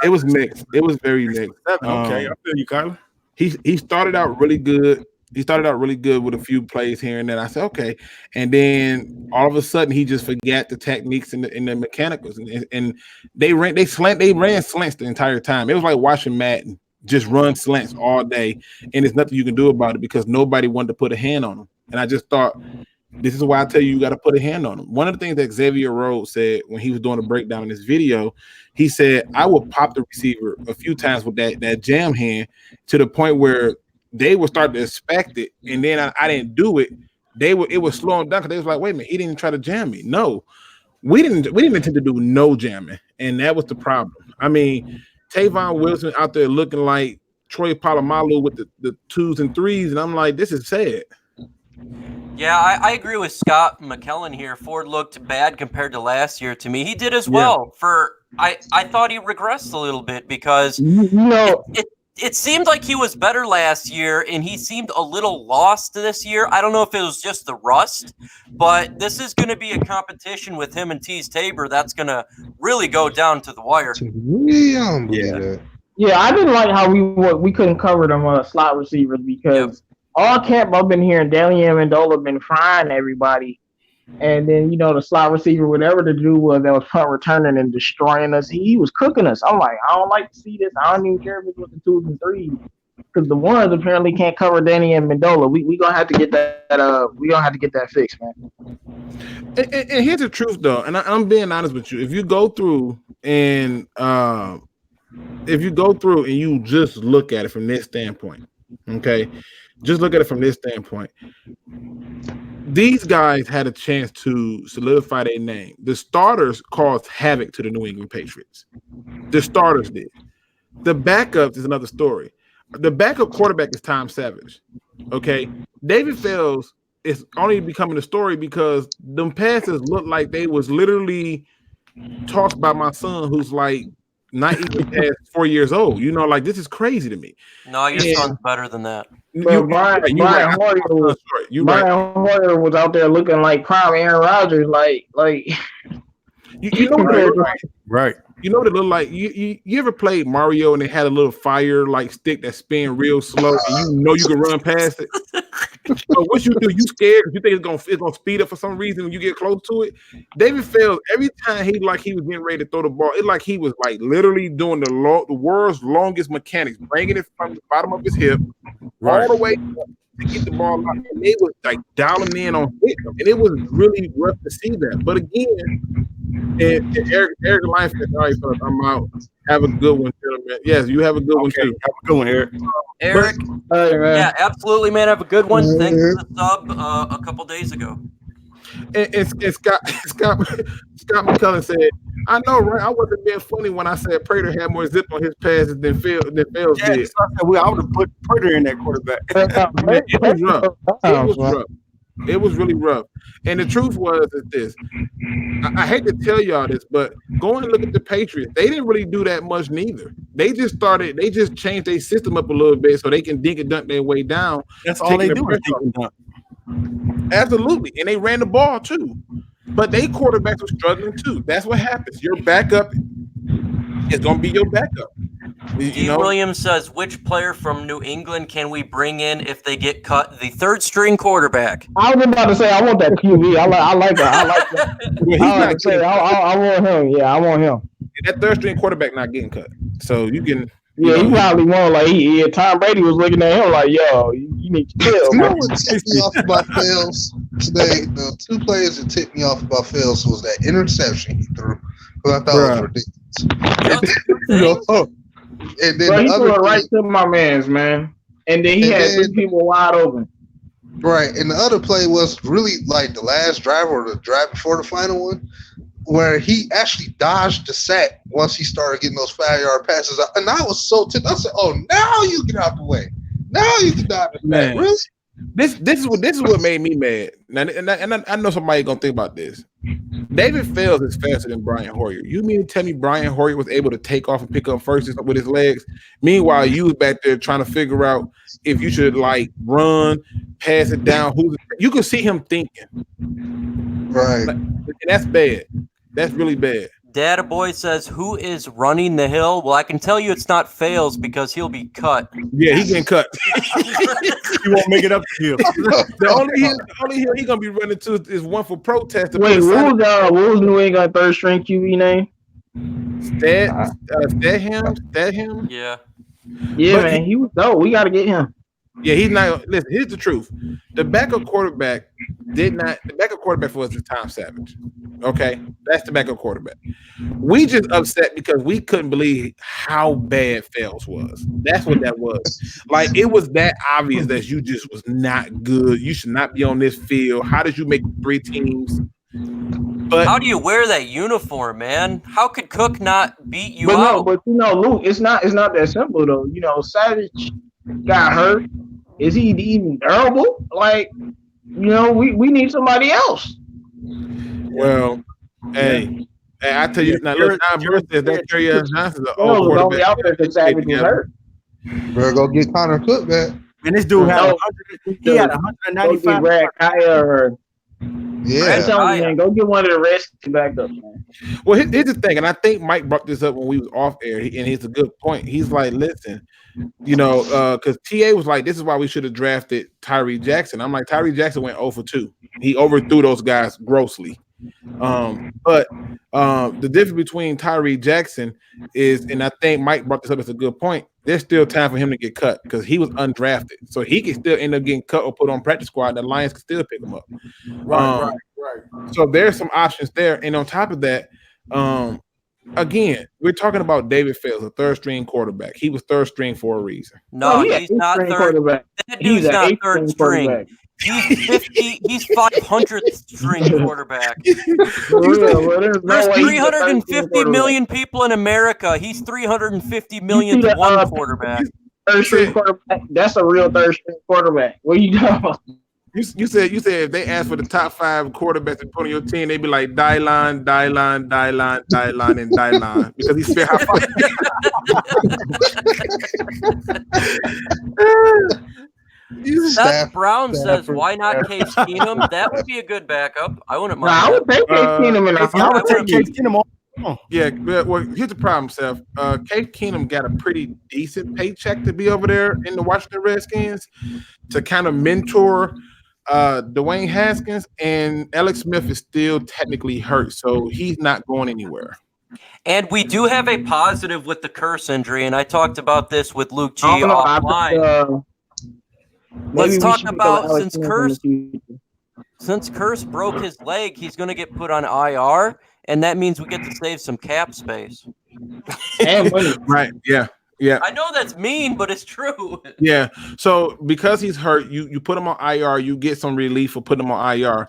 it was mixed. It was very mixed. Okay, I feel you, Kyler. He started out really good. He started out really good with a few plays here and then. I said, okay. And then all of a sudden he just forgot the techniques and the mechanicals. And they ran slants the entire time. It was like watching Madden just run slants all day. And there's nothing you can do about it because nobody wanted to put a hand on him. And I just thought, this is why I tell you got to put a hand on him. One of the things that Xavier Rhodes said when he was doing a breakdown in this video, he said, I will pop the receiver a few times with that jam hand to the point where they would start to expect it, and then I didn't do it. It was slowing down because they was like, wait a minute, he didn't try to jam me. No, we didn't intend to do no jamming, and that was the problem. I mean, Tavon Wilson out there looking like Troy Polamalu with the 2s and 3s, and I'm like, this is sad. Yeah, I agree with Scott McKellen here. Ford looked bad compared to last year to me. He did as well. I thought he regressed a little bit because it seemed like he was better last year, and he seemed a little lost this year. I don't know if it was just the rust, but this is going to be a competition with him and Tease Tabor that's going to really go down to the wire. Yeah, I didn't like how we couldn't cover them slot receivers because all camp I've been hearing Daniel Amendola been frying everybody. And then, the slot receiver, whatever the dude was that was punt returning and destroying us, he was cooking us. I'm like, I don't like to see this. I don't even care if it's with the 2s and 3s because the ones apparently can't cover Danny and Mendola. We gonna have to get that. We gonna have to get that fixed, man. And here's the truth, though, and I'm being honest with you. If you go through and you just look at it from this standpoint, okay, just look at it from this standpoint. These guys had a chance to solidify their name. The starters caused havoc to the New England Patriots. The starters did. The backups is another story. The backup quarterback is Tom Savage. Okay. David Fells is only becoming a story because them passes look like they was literally tossed by my son who's like not even past 4 years old. Like this is crazy to me. No, your son's better than that. Brian Hoyer was out there looking like prime Aaron Rodgers, like you know what right. You know what it looked like? You ever played Mario and they had a little fire like stick that spin real slow and you can run past it? So what you do, you scared because you think it's gonna speed up for some reason when you get close to it. David Fells, every time he was getting ready to throw the ball, it like he was like literally doing the world's longest mechanics, bringing it from the bottom of his hip, all the way up to get the ball out. And they was like dialing in on hitting them. And it was really rough to see that. But again, and Eric Life said, all right, fellas, I'm out. Have a good one, gentlemen. Yes, you have a good one too. Have a good one, Eric. Eric, yeah, absolutely, man. Have a good one. Thanks for the sub a couple days ago. And Scott McCullen said, I know, right? I wasn't being funny when I said Prater had more zip on his passes than Fields did. I would have put Prater in that quarterback. It was rough. It was rough. It was really rough. And the truth was is this. I hate to tell y'all this, but go and look at the Patriots. They didn't really do that much neither. They just changed their system up a little bit so they can dink and dunk their way down. That's all they do is dink and dunk. Absolutely. And they ran the ball too. But they quarterbacks were struggling too. That's what happens. Your backup is going to be your backup. D. Williams says, which player from New England can we bring in if they get cut? The third string quarterback. I was about to say, I want that QB. I like that. I want him. Yeah, I want him. That third string quarterback not getting cut. So you can. Yeah, he probably won. Like Tom Brady was looking at him like, "Yo, you need to chill." You know what tipped me off about Fields today? The two players that tipped me off about Fields was that interception he threw, because I thought it was ridiculous. And then he threw it right to my man's, man. And then he had three people wide open. Right, and the other play was really like the last drive or the drive before the final one, where he actually dodged the sack once he started getting those 5-yard passes. And I was so tipped. I said, "Oh, now you get out the way. Now you can dodge the sack." Really? This is what made me mad. Now, and I know somebody gonna think about this. David Fells is faster than Brian Hoyer. You mean to tell me Brian Hoyer was able to take off and pick up first with his legs? Meanwhile, you was back there trying to figure out if you should like run, pass it down. You could see him thinking. Right. And that's bad. That's really bad. Data Boy says, who is running the hill? Well, I can tell you it's not Fails because he'll be cut. Yeah, he's getting cut. He won't make it up to hill. The only hill he's going to be running to is one for protest. Wait, what was New England third string QB name? Stadham? Yeah. Yeah, but man, he was dope. We got to get him. Yeah, he's not. Listen, here's the truth. The backup quarterback for us is Tom Savage. Okay, that's the backup quarterback. We just upset because we couldn't believe how bad Fells was. That's what that was. Like, it was that obvious that you just was not good. You should not be on this field. How did you make 3 teams? But how do you wear that uniform, man? How could Cook not beat you out? No, but Luke, it's not that simple though. Savage got hurt. Is he even durable? Like, we need somebody else. Well, hey, I tell you now. Look, that Kerryon Johnson's an old quarterback. Only out there because Savage was hurt. Better go get Connor Cook back. And this dude had 195. Brad Kaya Yeah, man, go get one of the rescue backups, man. Well, here's the thing, and I think Mike brought this up when we was off air, and it's a good point. He's like, listen, because TA was like, this is why we should have drafted Tyree Jackson. I'm like, Tyree Jackson went 0 for 2. He overthrew those guys grossly. But the difference between Tyree Jackson is, and I think Mike brought this up as a good point, there's still time for him to get cut because he was undrafted. So he can still end up getting cut or put on practice squad. The Lions can still pick him up. Right. So there's some options there. And on top of that, again, we're talking about David Fells, a third string quarterback. He was third string for a reason. No, he's not third. That dude's not third string. He's 500th string quarterback. There's 350 million people in America. He's 350 millionth one quarterback. Third string quarterback. That's a real third string quarterback. What are you talking about? You said if they asked for the top 5 quarterbacks to put on your team, they'd be like Dylan, and Dylan because he's fair high five. Seth Brown says, "Why not Case Keenum? That would be a good backup. I wouldn't mind. I would take Case Keenum. I would take Case Keenum. Yeah, well, here's the problem, Seth. Case Keenum got a pretty decent paycheck to be over there in the Washington Redskins to kind of mentor Dwayne Haskins, and Alex Smith is still technically hurt, so he's not going anywhere. And we do have a positive with the curse injury, and I talked about this with Luke G offline. Let's we talk should pick up about Alex Smith in the future. since Curse broke his leg, he's going to get put on IR, and that means we get to save some cap space. And money. Right. Yeah. Yeah. I know that's mean, but it's true. Yeah. So because he's hurt, you put him on IR, you get some relief for putting him on IR.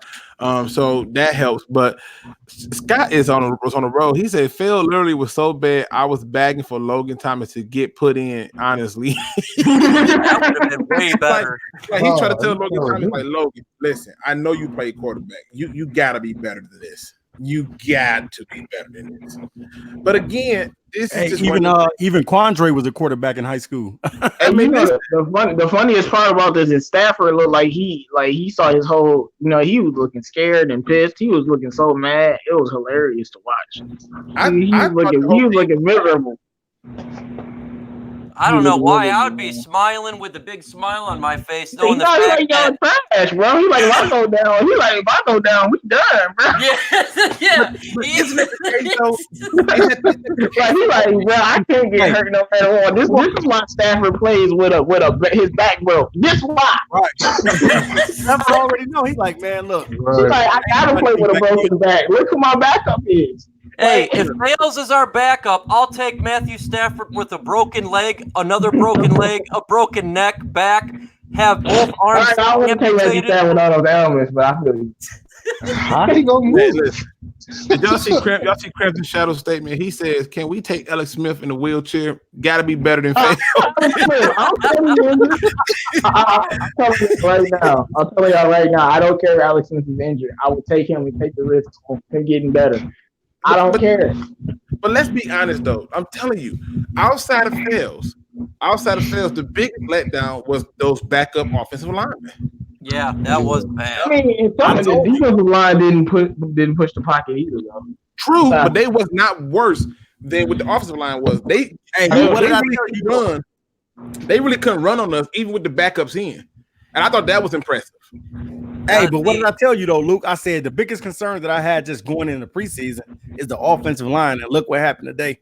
So that helps. But Scott was on the road. He said Phil literally was so bad. I was begging for Logan Thomas to get put in. Honestly, That would have been way better. like he tried to tell Logan Thomas, like, Logan, listen, I know you play quarterback. You gotta be better than this. You got to be better than this. But again, this is just even Quandre was a quarterback in high school. I mean, the funniest part about this is Stafford looked like he saw his whole. He was looking scared and pissed. He was looking so mad. It was hilarious to watch. He was looking miserable. I don't know why. I would be smiling with a big smile on my face, knowing the fact y'all trash, bro. He like, if I go down. He like, if I go down, we done, bro. Yeah. Isn't it the case, though? Like he like, bro, I can't get hurt no matter what. This is why Stafford plays with his back broke. This why. Right. Stafford already know. He's like, man, look. He's like, I gotta play with a broken back. Look who my backup is. Hey, if Fales is our backup, I'll take Matthew Stafford with a broken leg, another broken leg, a broken neck, back, have both arms. Right, I wouldn't take Matthew Stafford with all those elements, but I feel you. How he gonna move? Did y'all see Crampton's shadow statement? He says, "Can we take Alex Smith in a wheelchair? Got to be better than Fales." I'm telling you right now. I'm telling y'all right now. I don't care if Alex Smith is injured. I would take him and take the risk of him getting better. I don't care. But let's be honest, though. I'm telling you, outside of Fales, the biggest letdown was those backup offensive linemen. Yeah, that was bad. I mean, the defensive line didn't push the pocket either, though. True, but they was not worse than what the offensive line was. They really couldn't run on us, even with the backups in. And I thought that was impressive. Hey, but what did I tell you though, Luke? I said the biggest concern that I had just going into the preseason is the offensive line, and look what happened today.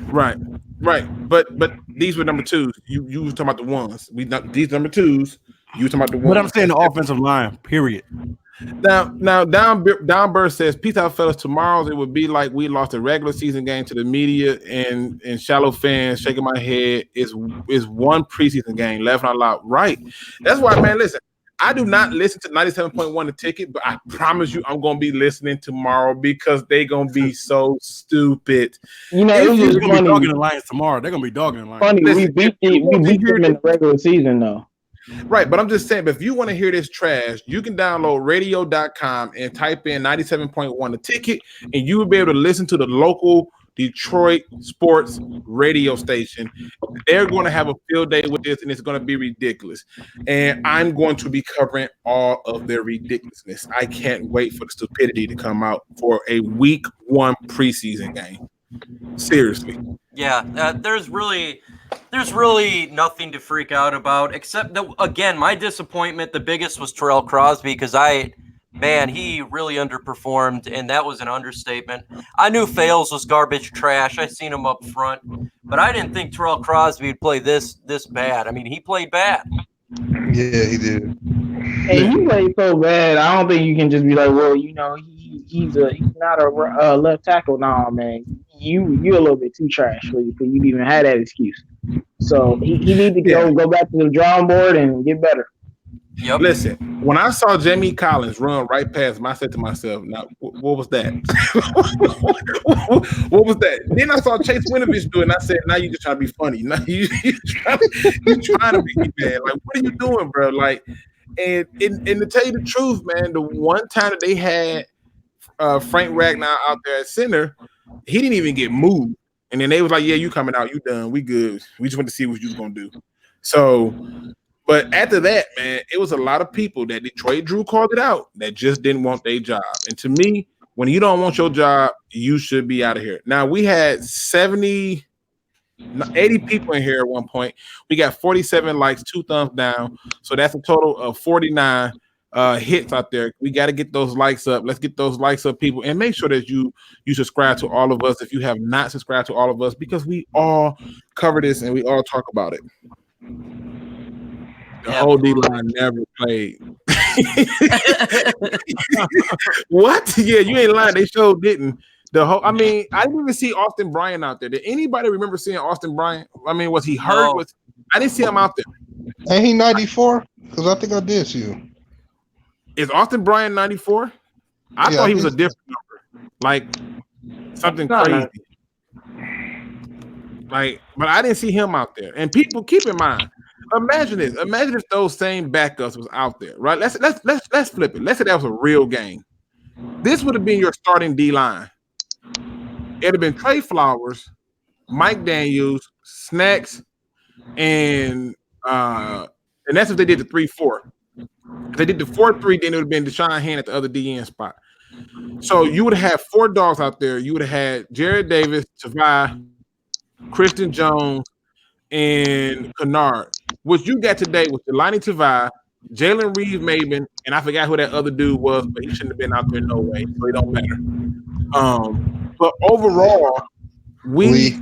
Right. But these were number twos. You was talking about the ones. These number twos. You were talking about the ones. But I'm saying the offensive line. Period. Now, Downbird says, "Peace out, fellas. Tomorrow it would be like we lost a regular season game to the media and shallow fans shaking my head. Is one preseason game laughing out loud, right? That's why, man. Listen, I do not listen to 97.1 The Ticket, but I promise you, I'm gonna be listening tomorrow because they gonna be so stupid. They're gonna be dogging the Lions tomorrow. They're gonna be dogging the Lions. Funny, we beat them in the regular season, though. Right, but I'm just saying, but if you want to hear this trash, you can download radio.com and type in 97.1 The Ticket, and you will be able to listen to the local Detroit sports radio station. They're going to have a field day with this, and it's going to be ridiculous. And I'm going to be covering all of their ridiculousness. I can't wait for the stupidity to come out for a week 1 preseason game. Seriously. Yeah, there's really nothing to freak out about, except that, again, my disappointment, the biggest was Terrell Crosby, because he really underperformed, and that was an understatement. I knew Fales was garbage trash. I seen him up front, but I didn't think Terrell Crosby would play this bad. I mean, he played bad. Yeah, he did. Hey, he played so bad. I don't think you can just be like, well, he's not a left tackle. Nah, man, you a little bit too trash for you to even have that excuse. So he needs to go back to the drawing board and get better. Yep. Listen, when I saw Jamie Collins run right past him, I said to myself, "Now, what was that? What was that?" Then I saw Chase Winovich do it, and I said, "Now you just trying to be funny. Now you trying to be bad. Like, what are you doing, bro? Like." And to tell you the truth, man, the one time that they had Frank Ragnar out there at center, he didn't even get moved. And then they was like, "Yeah, you coming out, you done, we good. We just want to see what you was gonna do." So, but after that, man, it was a lot of people that Detroit Drew called it out that just didn't want their job. And to me, when you don't want your job, you should be out of here. Now we had 80 people in here at one point. We got 47 likes, 2 thumbs down. So that's a total of 49 hits out there. We got to get those likes up. Let's get those likes up, people. And make sure that you subscribe to all of us if you have not subscribed to all of us, because we all cover this and we all talk about it. The whole D line never played. What? Yeah, you ain't lying. They sure didn't. I didn't even see Austin Bryant out there. Did anybody remember seeing Austin Bryant? I mean, was he hurt? No. I didn't see him out there. Ain't he 94? Because I think I did see him. Is Austin Bryant 94? I thought he was a different number, like something crazy. But I didn't see him out there. And people, keep in mind, imagine this. Imagine if those same backups was out there, right? Let's flip it. Let's say that was a real game. This would have been your starting D line. It'd have been Trey Flowers, Mike Daniels, Snacks, and that's if they did the 3-4. If they did the 4-3, then it would have been Deshaun Hand at the other DN spot. So you would have had 4 dogs out there. You would have had Jared Davis, Tavai, Christian Jones, and Kennard. What you got today was Jelani Tavai, Jalen Reeves-Maybin, and I forgot who that other dude was, but he shouldn't have been out there no way, so it don't matter. But overall, Lee,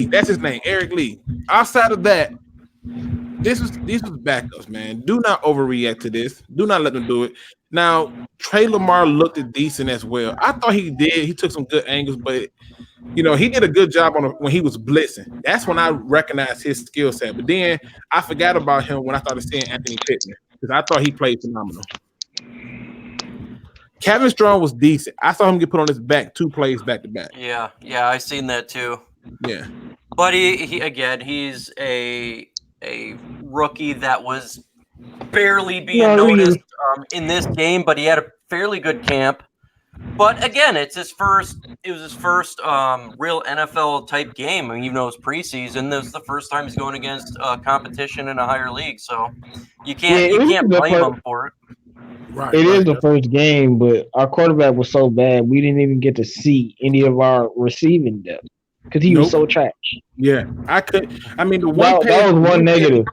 that's his name, Eric Lee. Outside of that, these was backups, man. Do not overreact to this. Do not let them do it. Now, Trey Lamar looked decent as well. I thought he did. He took some good angles, but he did a good job when he was blitzing. That's when I recognized his skill set. But then I forgot about him when I started seeing Anthony Pittman because I thought he played phenomenal. Kevin Strong was decent. I saw him get put on his back 2 plays back to back. Yeah, I seen that too. Yeah, but he's a rookie that was barely being noticed in this game, but he had a fairly good camp. But again, it was his first real NFL type game. I mean, even though it was preseason, this is the first time he's going against competition in a higher league. So you can't blame him for it. Right, it is the first game, but our quarterback was so bad we didn't even get to see any of our receiving depth because he was so trash. Yeah, that was one negative.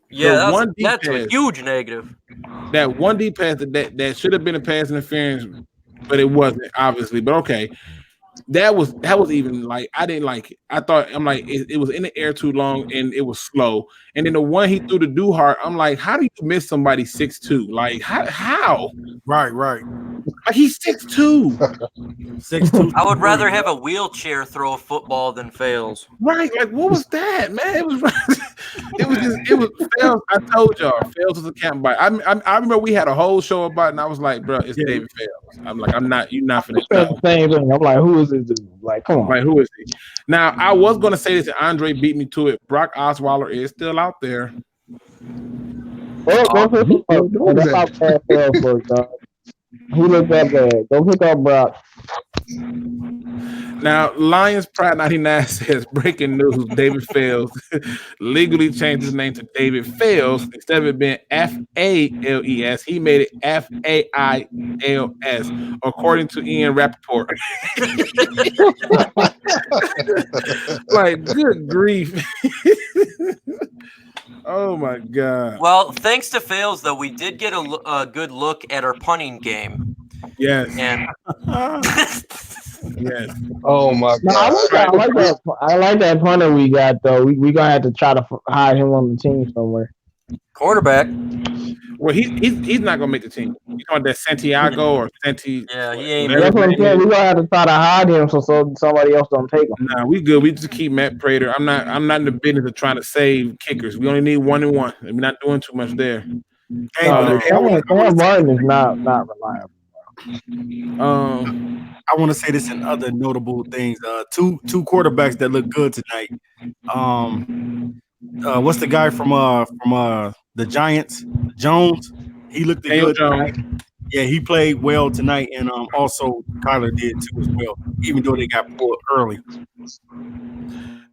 Yeah, that's a huge negative. That one D pass that should have been a pass interference, but it wasn't, obviously. But okay, that was even like I didn't like it. I thought it was in the air too long and it was slow. And then the one he threw to Duhart, I'm like, how do you miss somebody 6'2"? Like how? Right. Like he's 6'2". 6'2". I would rather have a wheelchair throw a football than Fails. Right. Like what was that, man? It was Fails. I told y'all, Fails was a camp bite. I remember we had a whole show about it, and I was like, bro, it's David Fails. I'm like, you're not finna the same thing. I'm like, who is this dude? Like, come on. Like, who is he? Now, I was gonna say this, and Andre beat me to it. Brock Osweiler is still out there. He looked that bad. Go pick up Brock. Now, Lions Pride 99 says, breaking news, David Fales legally changed his name to David Fales. Instead of it being F-A-L-E-S, he made it F-A-I-L-S, according to Ian Rappaport. Like, good grief. Oh, my God. Well, thanks to Fales, though, we did get a good look at our punting game. Yes. And yes. Oh my God! I like that punter we got though. We gonna have to try to hide him on the team somewhere. Quarterback. Well, he's not gonna make the team. You know that Santiago or Santi? Yeah, he ain't. That's what I'm saying. We gonna have to try to hide him so somebody else don't take him. Nah, we good. We just keep Matt Prater. I'm not in the business of trying to save kickers. We only need 1 and 1. We're not doing too much there. Cam Martin is not reliable. I want to say this and other notable things. Two quarterbacks that look good tonight. What's the guy from the Giants? Jones. He looked good tonight. Yeah, he played well tonight, and also Kyler did too as well, even though they got pulled early.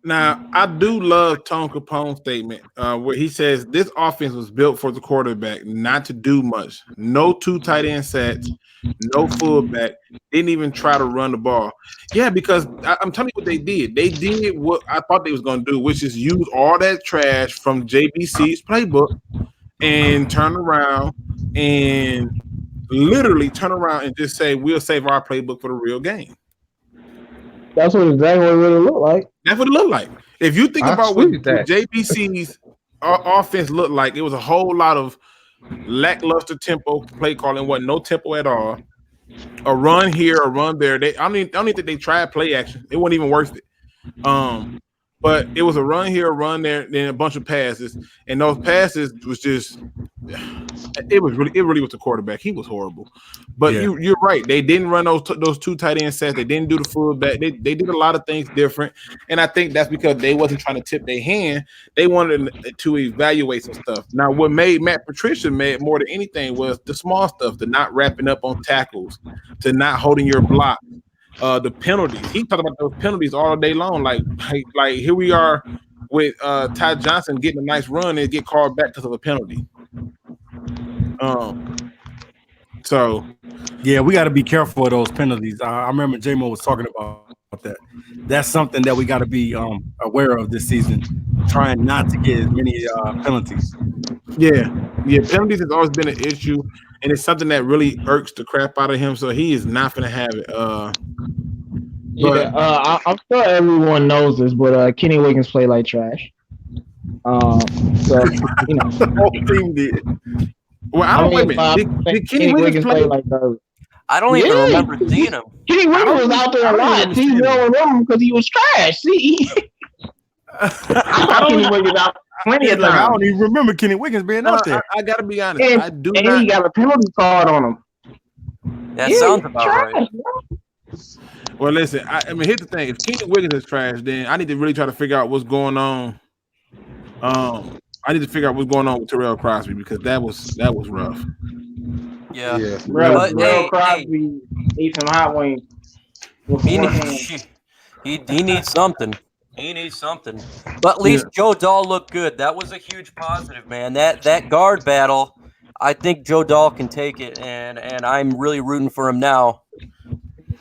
Now, I do love Tone Capone's statement where he says this offense was built for the quarterback, not to do much. No 2 tight end sets, no fullback. Didn't even try to run the ball. Yeah, because I'm telling you what they did. They did what I thought they was going to do, which is use all that trash from JBC's playbook and turn around and literally turn around and just say, we'll save our playbook for the real game. That's what exactly what it looked like. That's what it looked like. If you think about what JBC's our offense looked like it was a whole lot of lackluster tempo play calling, wasn't no tempo at all. A run here, a run there. I don't even think they tried play action. It wasn't even worth it. But it was a run here, a run there, then a bunch of passes, and those passes was just it really was the quarterback. He was horrible. But you're right. They didn't run those two tight end sets. They didn't do the fullback. They did a lot of things different, and I think that's because they wasn't trying to tip their hand. They wanted to evaluate some stuff. Now, what made Matt Patricia mad more than anything was the small stuff, the not wrapping up on tackles, to not holding your block. The penalties. He talked about those penalties all day long. Like here we are with Ty Johnson getting a nice run and get called back because of a penalty. So yeah, we got to be careful of those penalties. I remember J-Mo was talking about that. That's something that we got to be aware of this season. Trying not to get as many penalties. Yeah, penalties has always been an issue, and it's something that really irks the crap out of him. So he is not going to have it. I'm sure everyone knows this, but Kenny Wiggins played like trash. So you know, the whole team did. Well, I don't wait. Did Kenny Wiggins play like that? I don't even remember seeing him. Kenny Wiggins was out there a lot. He won him because he was trash. See, Kenny Wiggins out plenty of times. I don't even remember Kenny Wiggins being out there. I got to be honest. And he got a penalty card on him. That sounds about right. Well, listen. I mean, here's the thing: if Kenny Wiggins is trash, then I need to really try to figure out what's going on. I need to figure out what's going on with Terrell Crosby because that was rough. Yeah. Terrell Crosby ate some hot wings. He needs something. He needs something. But at least Joe Dahl looked good. That was a huge positive, man. That guard battle, I think Joe Dahl can take it, and I'm really rooting for him now.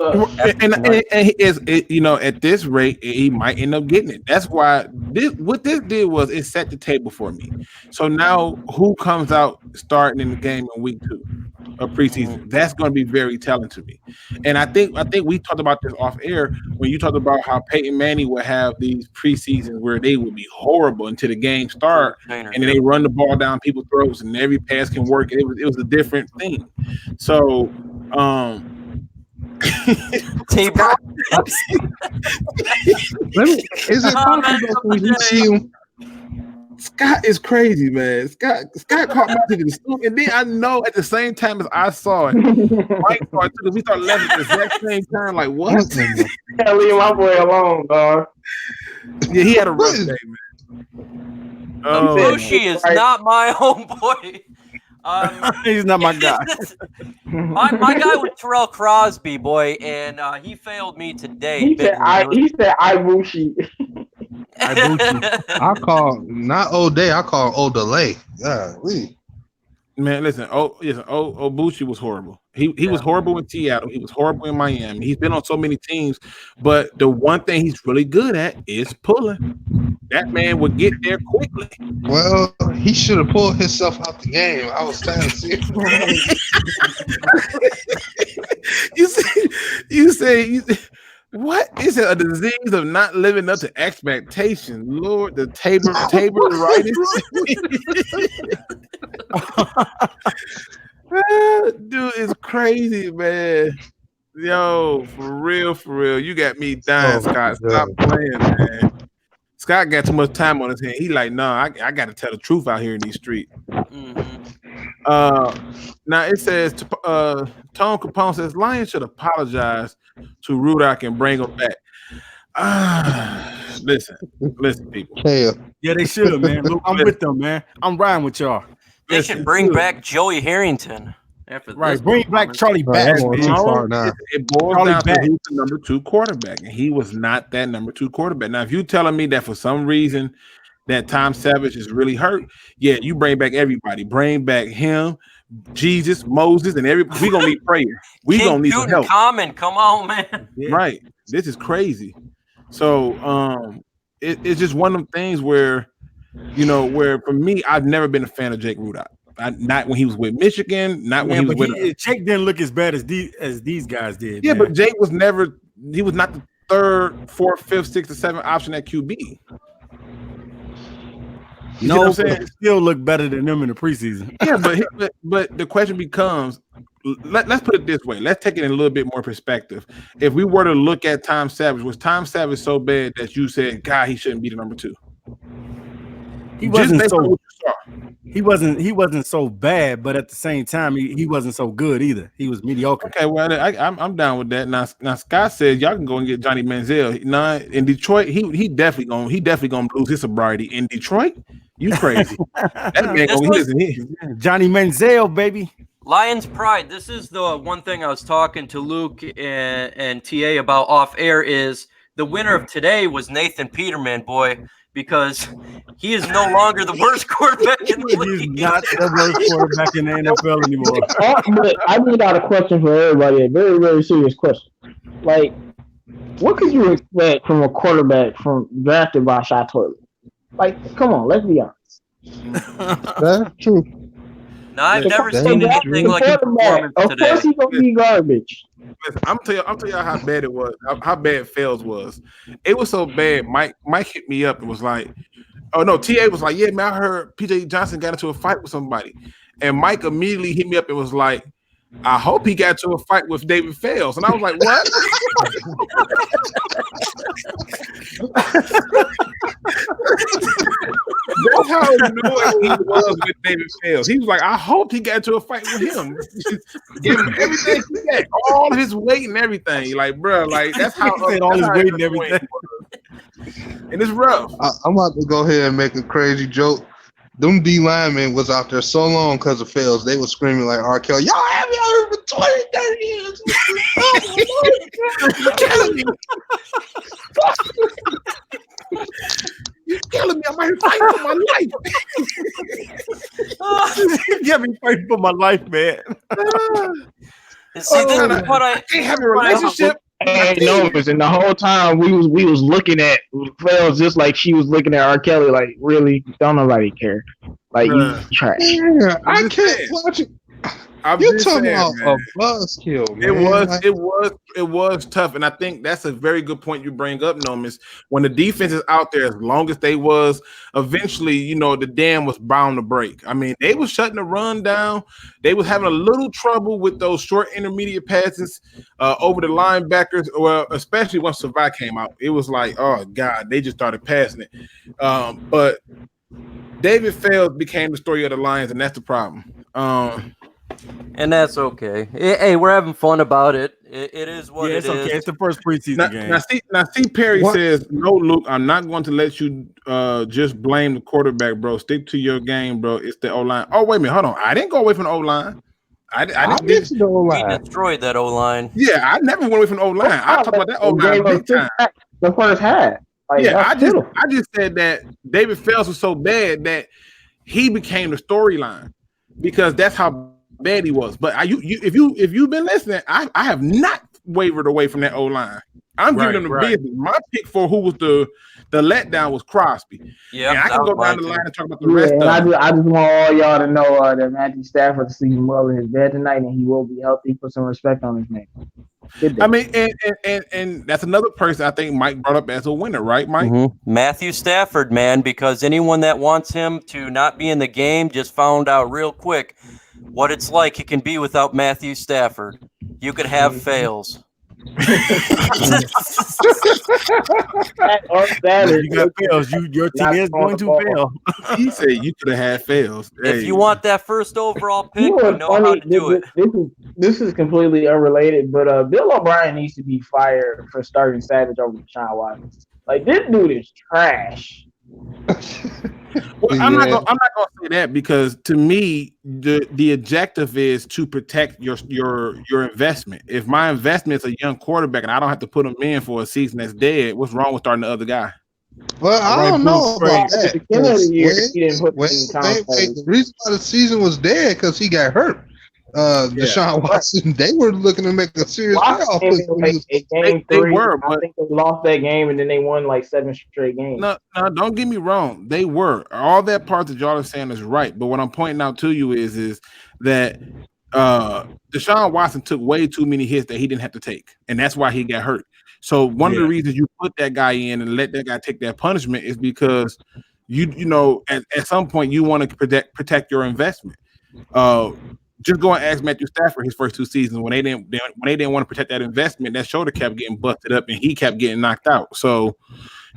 And he is, at this rate, he might end up getting it. That's why what this did was it set the table for me. So now, who comes out starting in the game in week 2 of preseason? That's going to be very telling to me. And I think we talked about this off air when you talked about how Peyton Manning would have these preseasons where they would be horrible until the game start, and then they run the ball down people's throats, and every pass can work. It was a different thing. So. Is it possible we see him? Scott is crazy, man. Scott caught my ticket, and then I know at the same time as I saw it, Mike saw it too. We started laughing at the exact same time. Like, what? Can't leave my boy alone, dog. Yeah, he had a rough day, man. Bushi is not my homeboy. He's not my guy. my guy was Terrell Crosby, boy, and he failed me today. He said I Bushi. I call not O'Day. I call O'Delay. Golly. Man, listen. Bushi was horrible. He was horrible in Seattle. He was horrible in Miami. He's been on so many teams, but the one thing he's really good at is pulling. That man would get there quickly. Well, he should have pulled himself out the game. I was trying to see. You say what is it? A disease of not living up to expectations. Lord, the Tabor dude is crazy, man. Yo, for real. You got me dying, Scott. Stop playing, man. Scott got too much time on his hand. He like, no, I got to tell the truth out here in these streets. Now it says, Tone Capone says, Lions should apologize to Rudock and bring him back. Listen, people. Yeah, they should, man. Look, I'm with them, man. I'm riding with y'all. They should bring back Joey Harrington. Bring back Charlie Batch. It boils down to who's the number 2 quarterback, and he was not that number 2 quarterback. Now, if you're telling me that for some reason that Tom Savage is really hurt, yeah, you bring back everybody. Bring back him, Jesus, Moses, and everybody. We're gonna need prayer. We're gonna need some help. Come on, man. Yeah. Right. This is crazy. So it's just one of them things where, where for me, I've never been a fan of Jake Rudock. Not when he was with Michigan, not when he was with Jake didn't look as bad as these guys did. Yeah, man. But Jake was not the 3rd, 4th, 5th, 6th, or 7th option at QB. You see what I'm saying? It still look better than them in the preseason. Yeah, but the question becomes, let's put it this way. Let's take it in a little bit more perspective. If we were to look at Tom Savage, was Tom Savage so bad that you said, God, he shouldn't be the number 2? He wasn't Just based on what you saw. he wasn't so bad, but at the same time, he wasn't so good either. He was mediocre. Okay, well, I'm down with that. Now Scott says y'all can go and get Johnny Manziel. Nah, in Detroit, he definitely gonna lose his sobriety. In Detroit, you crazy? That man gonna listen here. Johnny Manziel, baby. Lions pride. This is the one thing I was talking to Luke and TA about off air is the winner of today was Nathan Peterman, boy, because he is no longer the worst quarterback in the league. He's not the worst quarterback in the NFL anymore. But I need out a question for everybody. A very, very serious question. Like, what could you expect from a quarterback drafted by Shy Toilet? Like, come on, let's be honest. That's true. No, I've never seen anything like his performance Of today. course, he's gonna be garbage. Listen, I'm tell y'all how bad it was, how bad Fells was. It was so bad. Mike hit me up and was like, "Oh no," TA was like, "Yeah, man, I heard PJ Johnson got into a fight with somebody," and Mike immediately hit me up and was like, "I hope he got into a fight with David Fells," and I was like, "What?" That's how annoyed he was with David Fells. He was like, "I hope he got into a fight with him. Give him everything he got, all his weight and everything." Like, bro, like that's how all his weight and everything. And it's rough. I'm about to go ahead and make a crazy joke. Them D linemen was out there so long because of fails. They were screaming like R. Kelly, "Y'all have me out here for 20, 30 years. You're killing me. You're killing me. I'm out here fighting for my life." You got me fighting for my life, man. See, this is what I can't have a relationship. And the whole time we was looking at Fells just like she was looking at R. Kelly. Like, really, don't nobody care. Like, you trash. Yeah, I can't watch it. You're talking about a buzzkill, man. It was tough, and I think that's a very good point you bring up, Nomis. When the defense is out there, as long as they was, eventually, the dam was bound to break. I mean, they was shutting the run down. They was having a little trouble with those short intermediate passes over the linebackers, or especially once Savai came out. It was like, oh God, they just started passing it. But David Fells became the story of the Lions, and that's the problem. And that's okay. Hey, we're having fun about it. It is what it is. Okay. It's the first preseason game. Now, Perry says, "No, Luke, I'm not going to let you just blame the quarterback, bro. Stick to your game, bro. It's the O-line." Oh, wait a minute. Hold on. I didn't go away from the O-line. I didn't the O-line. He destroyed that O-line. Yeah, I never went away from the O-line. I talked about that O-line big time. The first half. Like, yeah, I just said that David Fells was so bad that he became the storyline because that's how bad he was. But if you've been listening, I have not wavered away from that O-line. I'm giving them the business. My pick for who was the letdown was Crosby. Yeah, and I can go down the line and talk about the rest of them. I just want all y'all to know that Matthew Stafford is sleeping well in his bed tonight, and he will be healthy. Put some respect on his name. I mean, and that's another person I think Mike brought up as a winner, right, Mike? Mm-hmm. Matthew Stafford, man, because anyone that wants him to not be in the game just found out real quick what it's like it can be without Matthew Stafford. You could have fails. You got fails. Your team is going to fail. He said you could have had fails. If you want that first overall pick, you know how to do it. This is completely unrelated, but Bill O'Brien needs to be fired for starting Savage over Deshaun Watson. Like, this dude is trash. Well, I'm not gonna say that because to me the objective is to protect your investment. If my investment is a young quarterback and I don't have to put him in for a season that's dead, what's wrong with starting the other guy? Well, I don't know about that. The reason why the season was dead because he got hurt. Deshaun Watson, they were looking to make a serious playoff. They were, but I think they lost that game and then they won like 7 straight games. No, don't get me wrong. They were. All that part that y'all are saying is right. But what I'm pointing out to you is that Deshaun Watson took way too many hits that he didn't have to take, and that's why he got hurt. So one of the reasons you put that guy in and let that guy take that punishment is because You know, at some point you want to protect your investment. Just go and ask Matthew Stafford his first 2 seasons when they didn't want to protect that investment. That shoulder kept getting busted up and he kept getting knocked out. So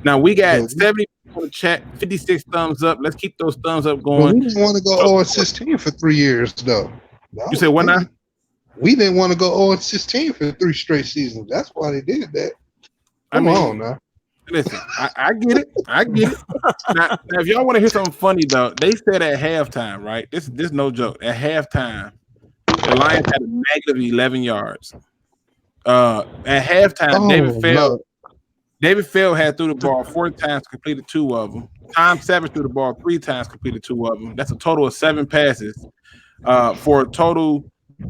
now we got 70 on the chat, 56 thumbs up. Let's keep those thumbs up But going. we didn't want to go 0-16 for 3 years, though. You said what now? We didn't want to go 0-16 for 3 straight seasons. That's why they did that. Come on now. Listen, I get it. I get it. Now, if y'all want to hear something funny though, they said at halftime, right? This no joke. At halftime, the Lions had a negative 11 yards. At halftime, David Feld had threw the ball 4 times, completed 2 of them. Tom Savage threw the ball 3 times, completed 2 of them. That's a total of 7 passes for a total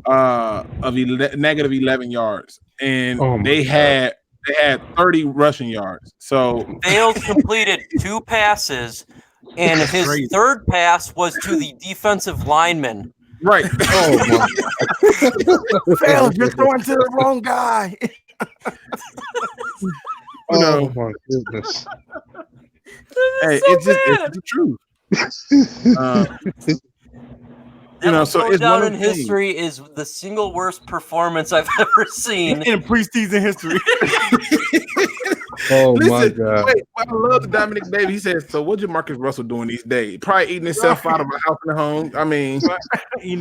of negative 11 yards. And they had 30 rushing yards. So Bales completed 2 passes, and his third pass was to the defensive lineman. Right. Bales, you're throwing to the wrong guy. Oh my goodness. Hey, it's the truth. So it's down one in of the history is the single worst performance I've ever seen in preseason history. My God. Wait, I love the Dominic Davis. He says, so what's Marcus Russell doing these days? Probably eating himself out of a house and a home. I mean, but he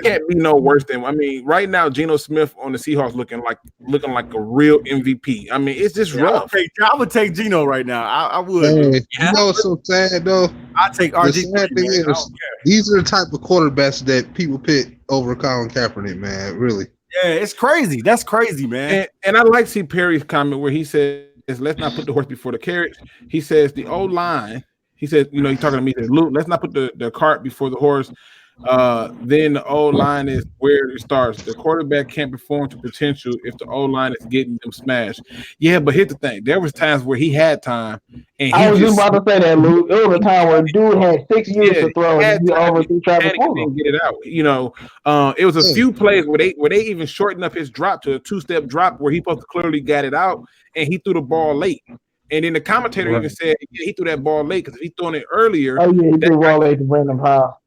can't be no worse than. I mean, right now, Geno Smith on the Seahawks looking like a real MVP. I mean, it's just rough. I would take Geno right now. I would. Hey, you know what's so sad though? I take RG. The sad thing is, these are the type of quarterbacks that people pick over Colin Kaepernick, man. Really. Yeah, it's crazy. That's crazy, man. And I like to see Perry's comment where he says, let's not put the horse before the carriage. He says the old line, he says, he's talking to me, he says, Luke, let's not put the cart before the horse. Then the old line is where it starts. The quarterback can't perform to potential if the old line is getting them smashed. Yeah, but here's the thing. There was times where he had time. And I was just about to say that, Luke. It was a time where dude had 6 years to throw and he overthrew Travis Fulgham. Get it out. It was a few plays where they even shortened up his drop to a 2-step drop where he supposed to clearly got it out and he threw the ball late. And then the commentator even said he threw that ball late because if he thrown it earlier. Oh yeah, he threw the ball late to Brandon Powell.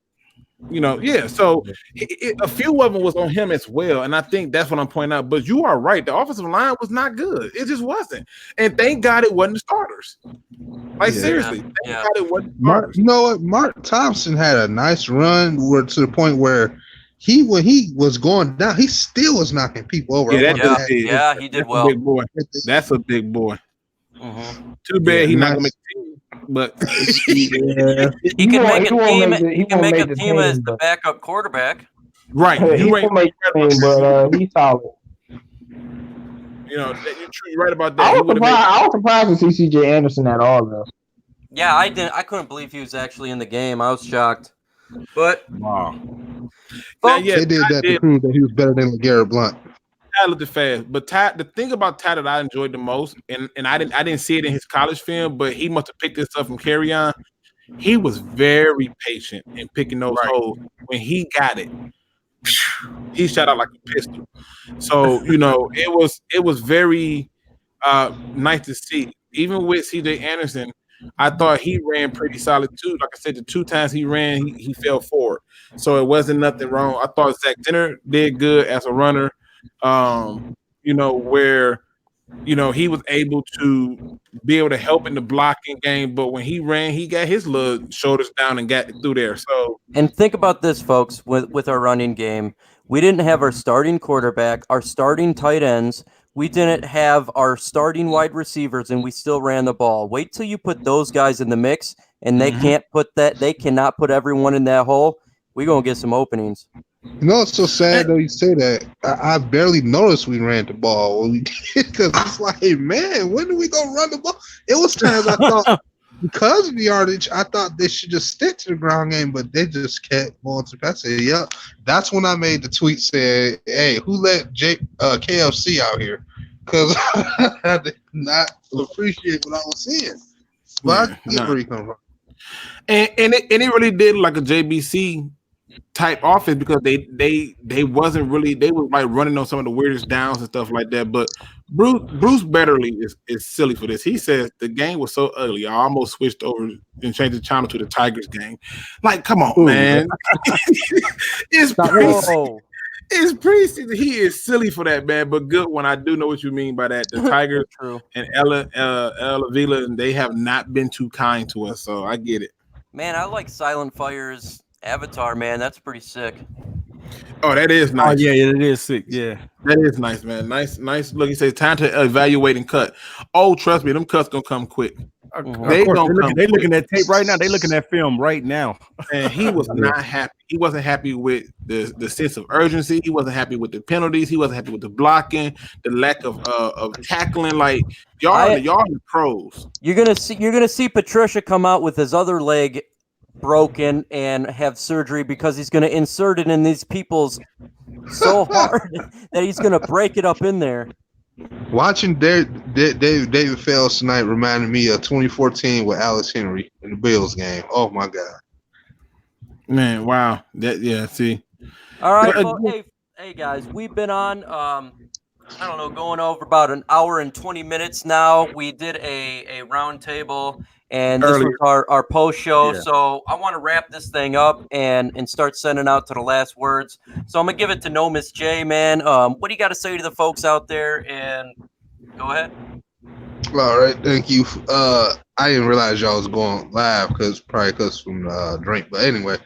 So a few of them was on him as well, and I think that's what I'm pointing out. But you are right; the offensive line was not good. It just wasn't, and thank God it wasn't the starters. Seriously, thank God it wasn't the starters. You know what? Mark Thompson had a nice run to the point where when he was going down, he still was knocking people over. He did well. Big boy. That's a big boy. Mm-hmm. Too bad he's not gonna make the team. But he can make a team as the backup quarterback. Right. He can make a team, but he's solid. You're right about that. I was surprised to see C.J. Anderson at all, though. Yeah, I couldn't believe he was actually in the game. I was shocked. But wow. Folks, they did that to prove that he was better than LeGarrette Blount. Ty looked fast, but Ty, the thing about Ty that I enjoyed the most, and I didn't see it in his college film, but he must have picked this up from Carry On. He was very patient in picking those holes. When he got it, he shot out like a pistol. So it was very nice to see. Even with C.J. Anderson, I thought he ran pretty solid too. Like I said, the 2 times he ran, he fell forward. So it wasn't nothing wrong. I thought Zach Zenner did good as a runner. Where he was able to be able to help in the blocking game, but when he ran, he got his little shoulders down and got through there. So, and think about this, folks, with our running game, we didn't have our starting quarterback, our starting tight ends, we didn't have our starting wide receivers, and we still ran the ball. Wait till you put those guys in the mix, and they cannot put everyone in that hole. We're gonna get some openings. It's so sad though you say that. I barely noticed we ran the ball when we did, because it's like, man, when do we go run the ball? It was times I thought because of the yardage, I thought they should just stick to the ground game, but they just kept going to pass. Yeah, that's when I made the tweet saying, "Hey, who let KFC out here?" Because I did not appreciate what I was seeing. But I get where you come from. And it really did like a JBC type offense, because they wasn't really, they were like running on some of the weirdest downs and stuff like that. But Bruce Betterly is silly for this. He says the game was so ugly, I almost switched over and changed the channel to the Tigers game. Like, come on, man. It's preseason. Whoa. It's preseason. He is silly for that, man. But good one. I do know what you mean by that. The Tigers True. and Ella Vila, they have not been too kind to us, so I get it. Man, I like Silent Fire's avatar, man. That's pretty sick. Oh, that is nice. Oh, yeah, it is sick. Yeah. That is nice, man. Nice. Look, he says time to evaluate and cut. Oh, trust me, them cuts gonna come quick. They looking at tape right now. They looking at film right now. And he was not happy. He wasn't happy with the sense of urgency. He wasn't happy with the penalties. He wasn't happy with the blocking, the lack of tackling. Like y'all are the pros. You're gonna see Patricia come out with his other leg broken and have surgery because he's gonna insert it in these people's so hard that he's gonna break it up in there. Watching David Fells tonight reminded me of 2014 with Alex Henry in the Bills game. Oh my God, man! Wow. See. All right. Well, hey guys, we've been on. I don't know, going over about an hour and 20 minutes now. We did a round table, and this was our post show. Yeah. So I want to wrap this thing up and start sending out to the last words. So I'm gonna give it to No Miss J, man. What do you got to say to the folks out there? And go ahead. All right, thank you. I didn't realize y'all was going live because from drink, but anyway.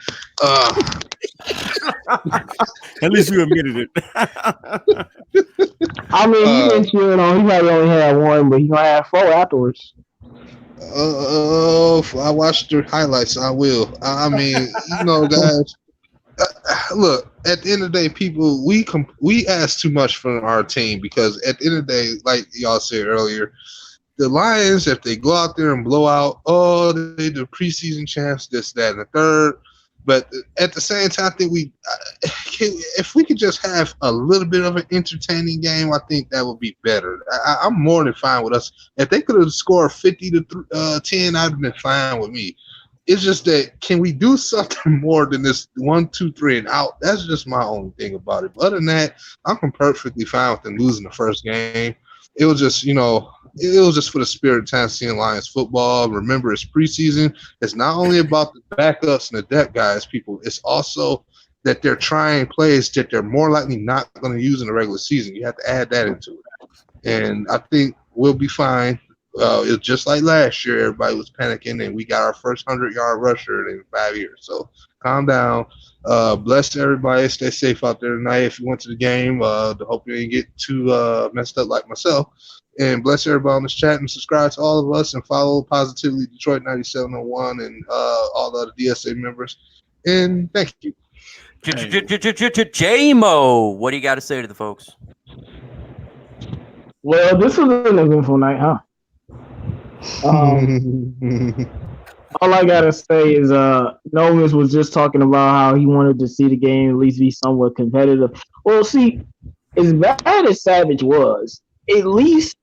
At least you admitted it. I mean, he been cheering on. He might only have one, but he gonna have 4 afterwards. I watched the highlights. I will. I mean, guys. Look, at the end of the day, people, we ask too much from our team because at the end of the day, like y'all said earlier, the Lions, if they go out there and blow out, they the preseason champs, this, that, and the third. But at the same time, I think if we could just have a little bit of an entertaining game, I think that would be better. I'm more than fine with us. If they could have scored 50-10, I'd have been fine with me. It's just that, can we do something more than this 1, 2, 3 and out? That's just my only thing about it. But other than that, I'm perfectly fine with them losing the first game. It was just, it was just for the spirit of time seeing Lions football. Remember, it's preseason. It's not only about the backups and the depth guys, people. It's also that they're trying plays that they're more likely not going to use in the regular season. You have to add that into it. And I think we'll be fine. It's just like last year. Everybody was panicking, and we got our first 100-yard rusher in 5 years. So calm down. Bless everybody. Stay safe out there tonight. If you went to the game, hope you didn't get too messed up like myself. And bless everybody on this chat and subscribe to all of us and follow Positively Detroit 9701 and all the other DSA members. And thank you. J-Mo, what do you got to say to the folks? Well, this was an eventful night, huh? All I gotta say is Nomis was just talking about how he wanted to see the game at least be somewhat competitive. Well, see, as bad as Savage was, at least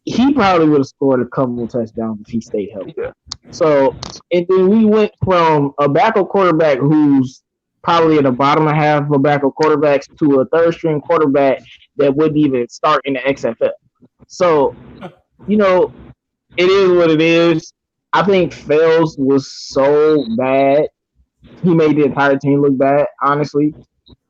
he probably would have scored a couple of touchdowns if he stayed healthy. Yeah. So, and then we went from a backup quarterback who's probably at the bottom half of backup quarterbacks to a third string quarterback that wouldn't even start in the XFL. So, it is what it is. I think Fells was so bad. He made the entire team look bad, honestly.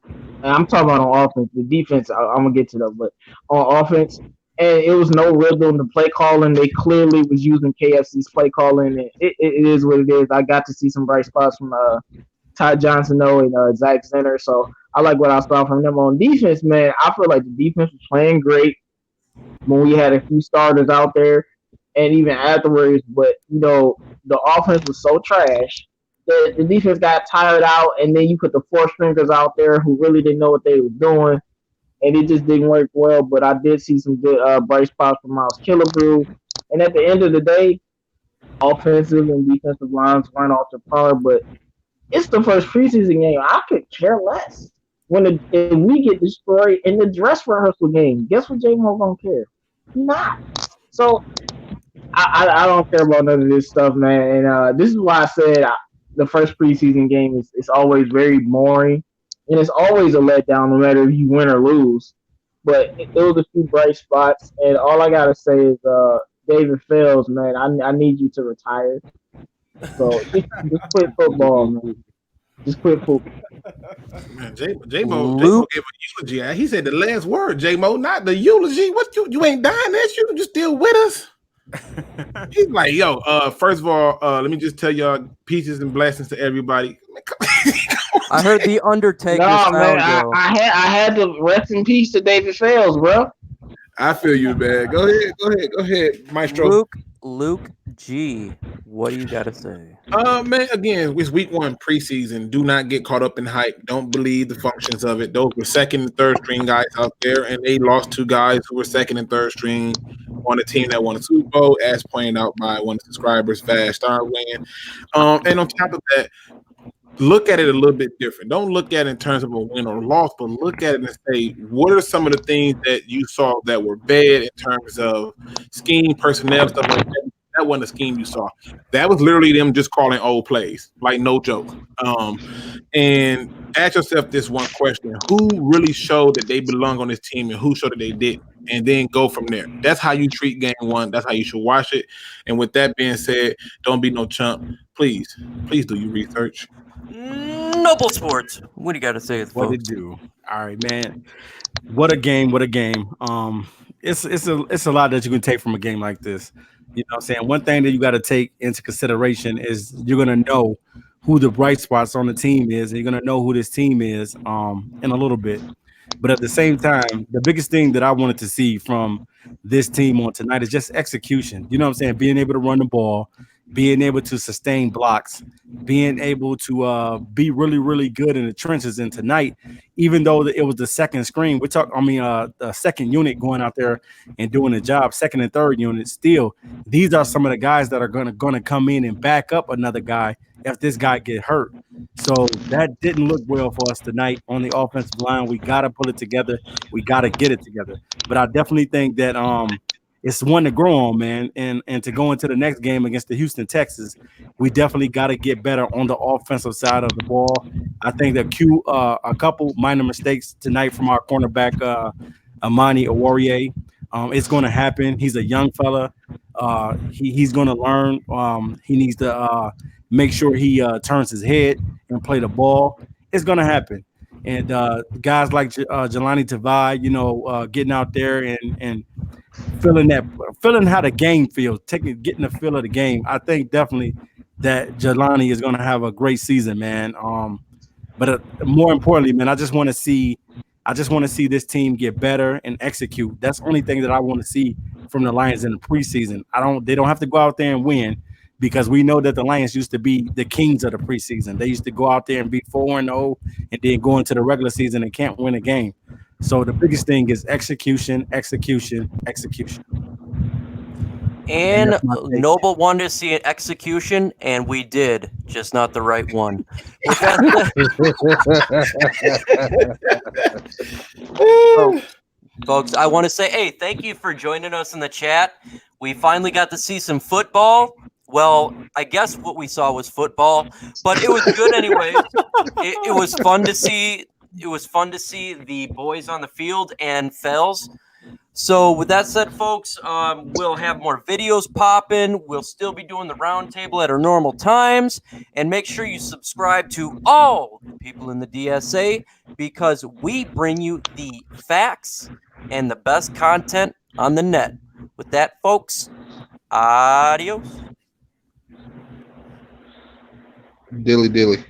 And I'm talking about on offense. The defense, I'm going to get to that. But on offense, and it was no rhythm. The play calling, they clearly was using KFC's play calling. And it is what it is. I got to see some bright spots from Ty Johnson, though, and Zach Zenner. So I like what I saw from them. On defense, man, I feel like the defense was playing great when we had a few starters out there. And even afterwards, but the offense was so trash that the defense got tired out, and then you put the 4 stringers out there who really didn't know what they were doing, and it just didn't work well. But I did see some good bright spots from Miles Killebrew, and at the end of the day, offensive and defensive lines weren't off to par. But it's the first preseason game. I could care less if we get destroyed in the dress rehearsal game. Guess what? J-Mo gonna care? Not. So. I don't care about none of this stuff, man. And this is why I said the first preseason game is always very boring, and it's always a letdown, no matter if you win or lose. but it was a few bright spots. And all I gotta say is, David Fells, man, I need you to retire. So just quit football, man. Just quit football. Man, J-Mo Luke, gave a eulogy. He said the last word, J-Mo, not the eulogy. What you ain't dying that you still with us? He's like, yo, first of all, let me just tell y'all peaches and blessings to everybody. I heard the Undertaker No, man, sound, though. I had to rest in peace to David Fells, bro. I feel you, man. Go ahead, Maestro. Luke G, what do you got to say? Man, again, it's week 1 preseason. Do not get caught up in hype. Don't believe the functions of it. Those were second and third string guys out there, and they lost 2 guys who were second and third string on a team that won a Super Bowl, as pointed out by one of the subscribers, Fast Star Win. And on top of that, look at it a little bit different. Don't look at it in terms of a win or loss, but look at it and say, what are some of the things that you saw that were bad in terms of scheme, personnel, stuff like that? That wasn't a scheme you saw. That was literally them just calling old plays, like no joke. And ask yourself this one question: who really showed that they belong on this team, and who showed that they didn't? And then go from there. That's how you treat game 1. That's how you should watch it. And with that being said, don't be no chump. Please do your research. Noble Sports, what do you got to say, What folks? they do? All right, man. What a game! What a game! It's a lot that you can take from a game like this. You know what I'm saying? One thing that you got to take into consideration is you're gonna know who the bright spots on the team is, and you're gonna know who this team is in a little bit. But at the same time, the biggest thing that I wanted to see from this team on tonight is just execution. You know what I'm saying? Being able to run the ball, being able to sustain blocks, being able to be really, really good in the trenches. And tonight, even though it was the second screen, the second unit going out there and doing the job, second and third unit, still, these are some of the guys that are gonna come in and back up another guy if this guy get hurt. So that didn't look well for us tonight on the offensive line. We got to pull it together. We got to get it together. But I definitely think that it's one to grow on, man. And to go into the next game against the Houston Texans, we definitely got to get better on the offensive side of the ball. I think that a couple minor mistakes tonight from our cornerback, Amani Oruwariye. It's going to happen. He's a young fella. He's going to learn. He needs to make sure he turns his head and play the ball. It's going to happen. And guys like Jelani Tavai, getting out there and feeling how the game feels, getting the feel of the game. I think definitely that Jelani is going to have a great season, man. But more importantly, man, I just want to see this team get better and execute. That's the only thing that I want to see from the Lions in the preseason. They don't have to go out there and win, because we know that the Lions used to be the kings of the preseason. They used to go out there and be 4-0 and then go into the regular season and can't win a game. So the biggest thing is execution. And Noble wanted to see an execution, and we did, just not the right one. With that, folks, I want to say, hey, thank you for joining us in the chat. We finally got to see some football. Well, I guess what we saw was football, but it was good anyways. It was fun to see. It was fun to see the boys on the field and Fells. So with that said, folks, we'll have more videos popping. We'll still be doing the roundtable at our normal times. And make sure you subscribe to all the people in the DSA, because we bring you the facts and the best content on the net. With that, folks, adios. Dilly dilly.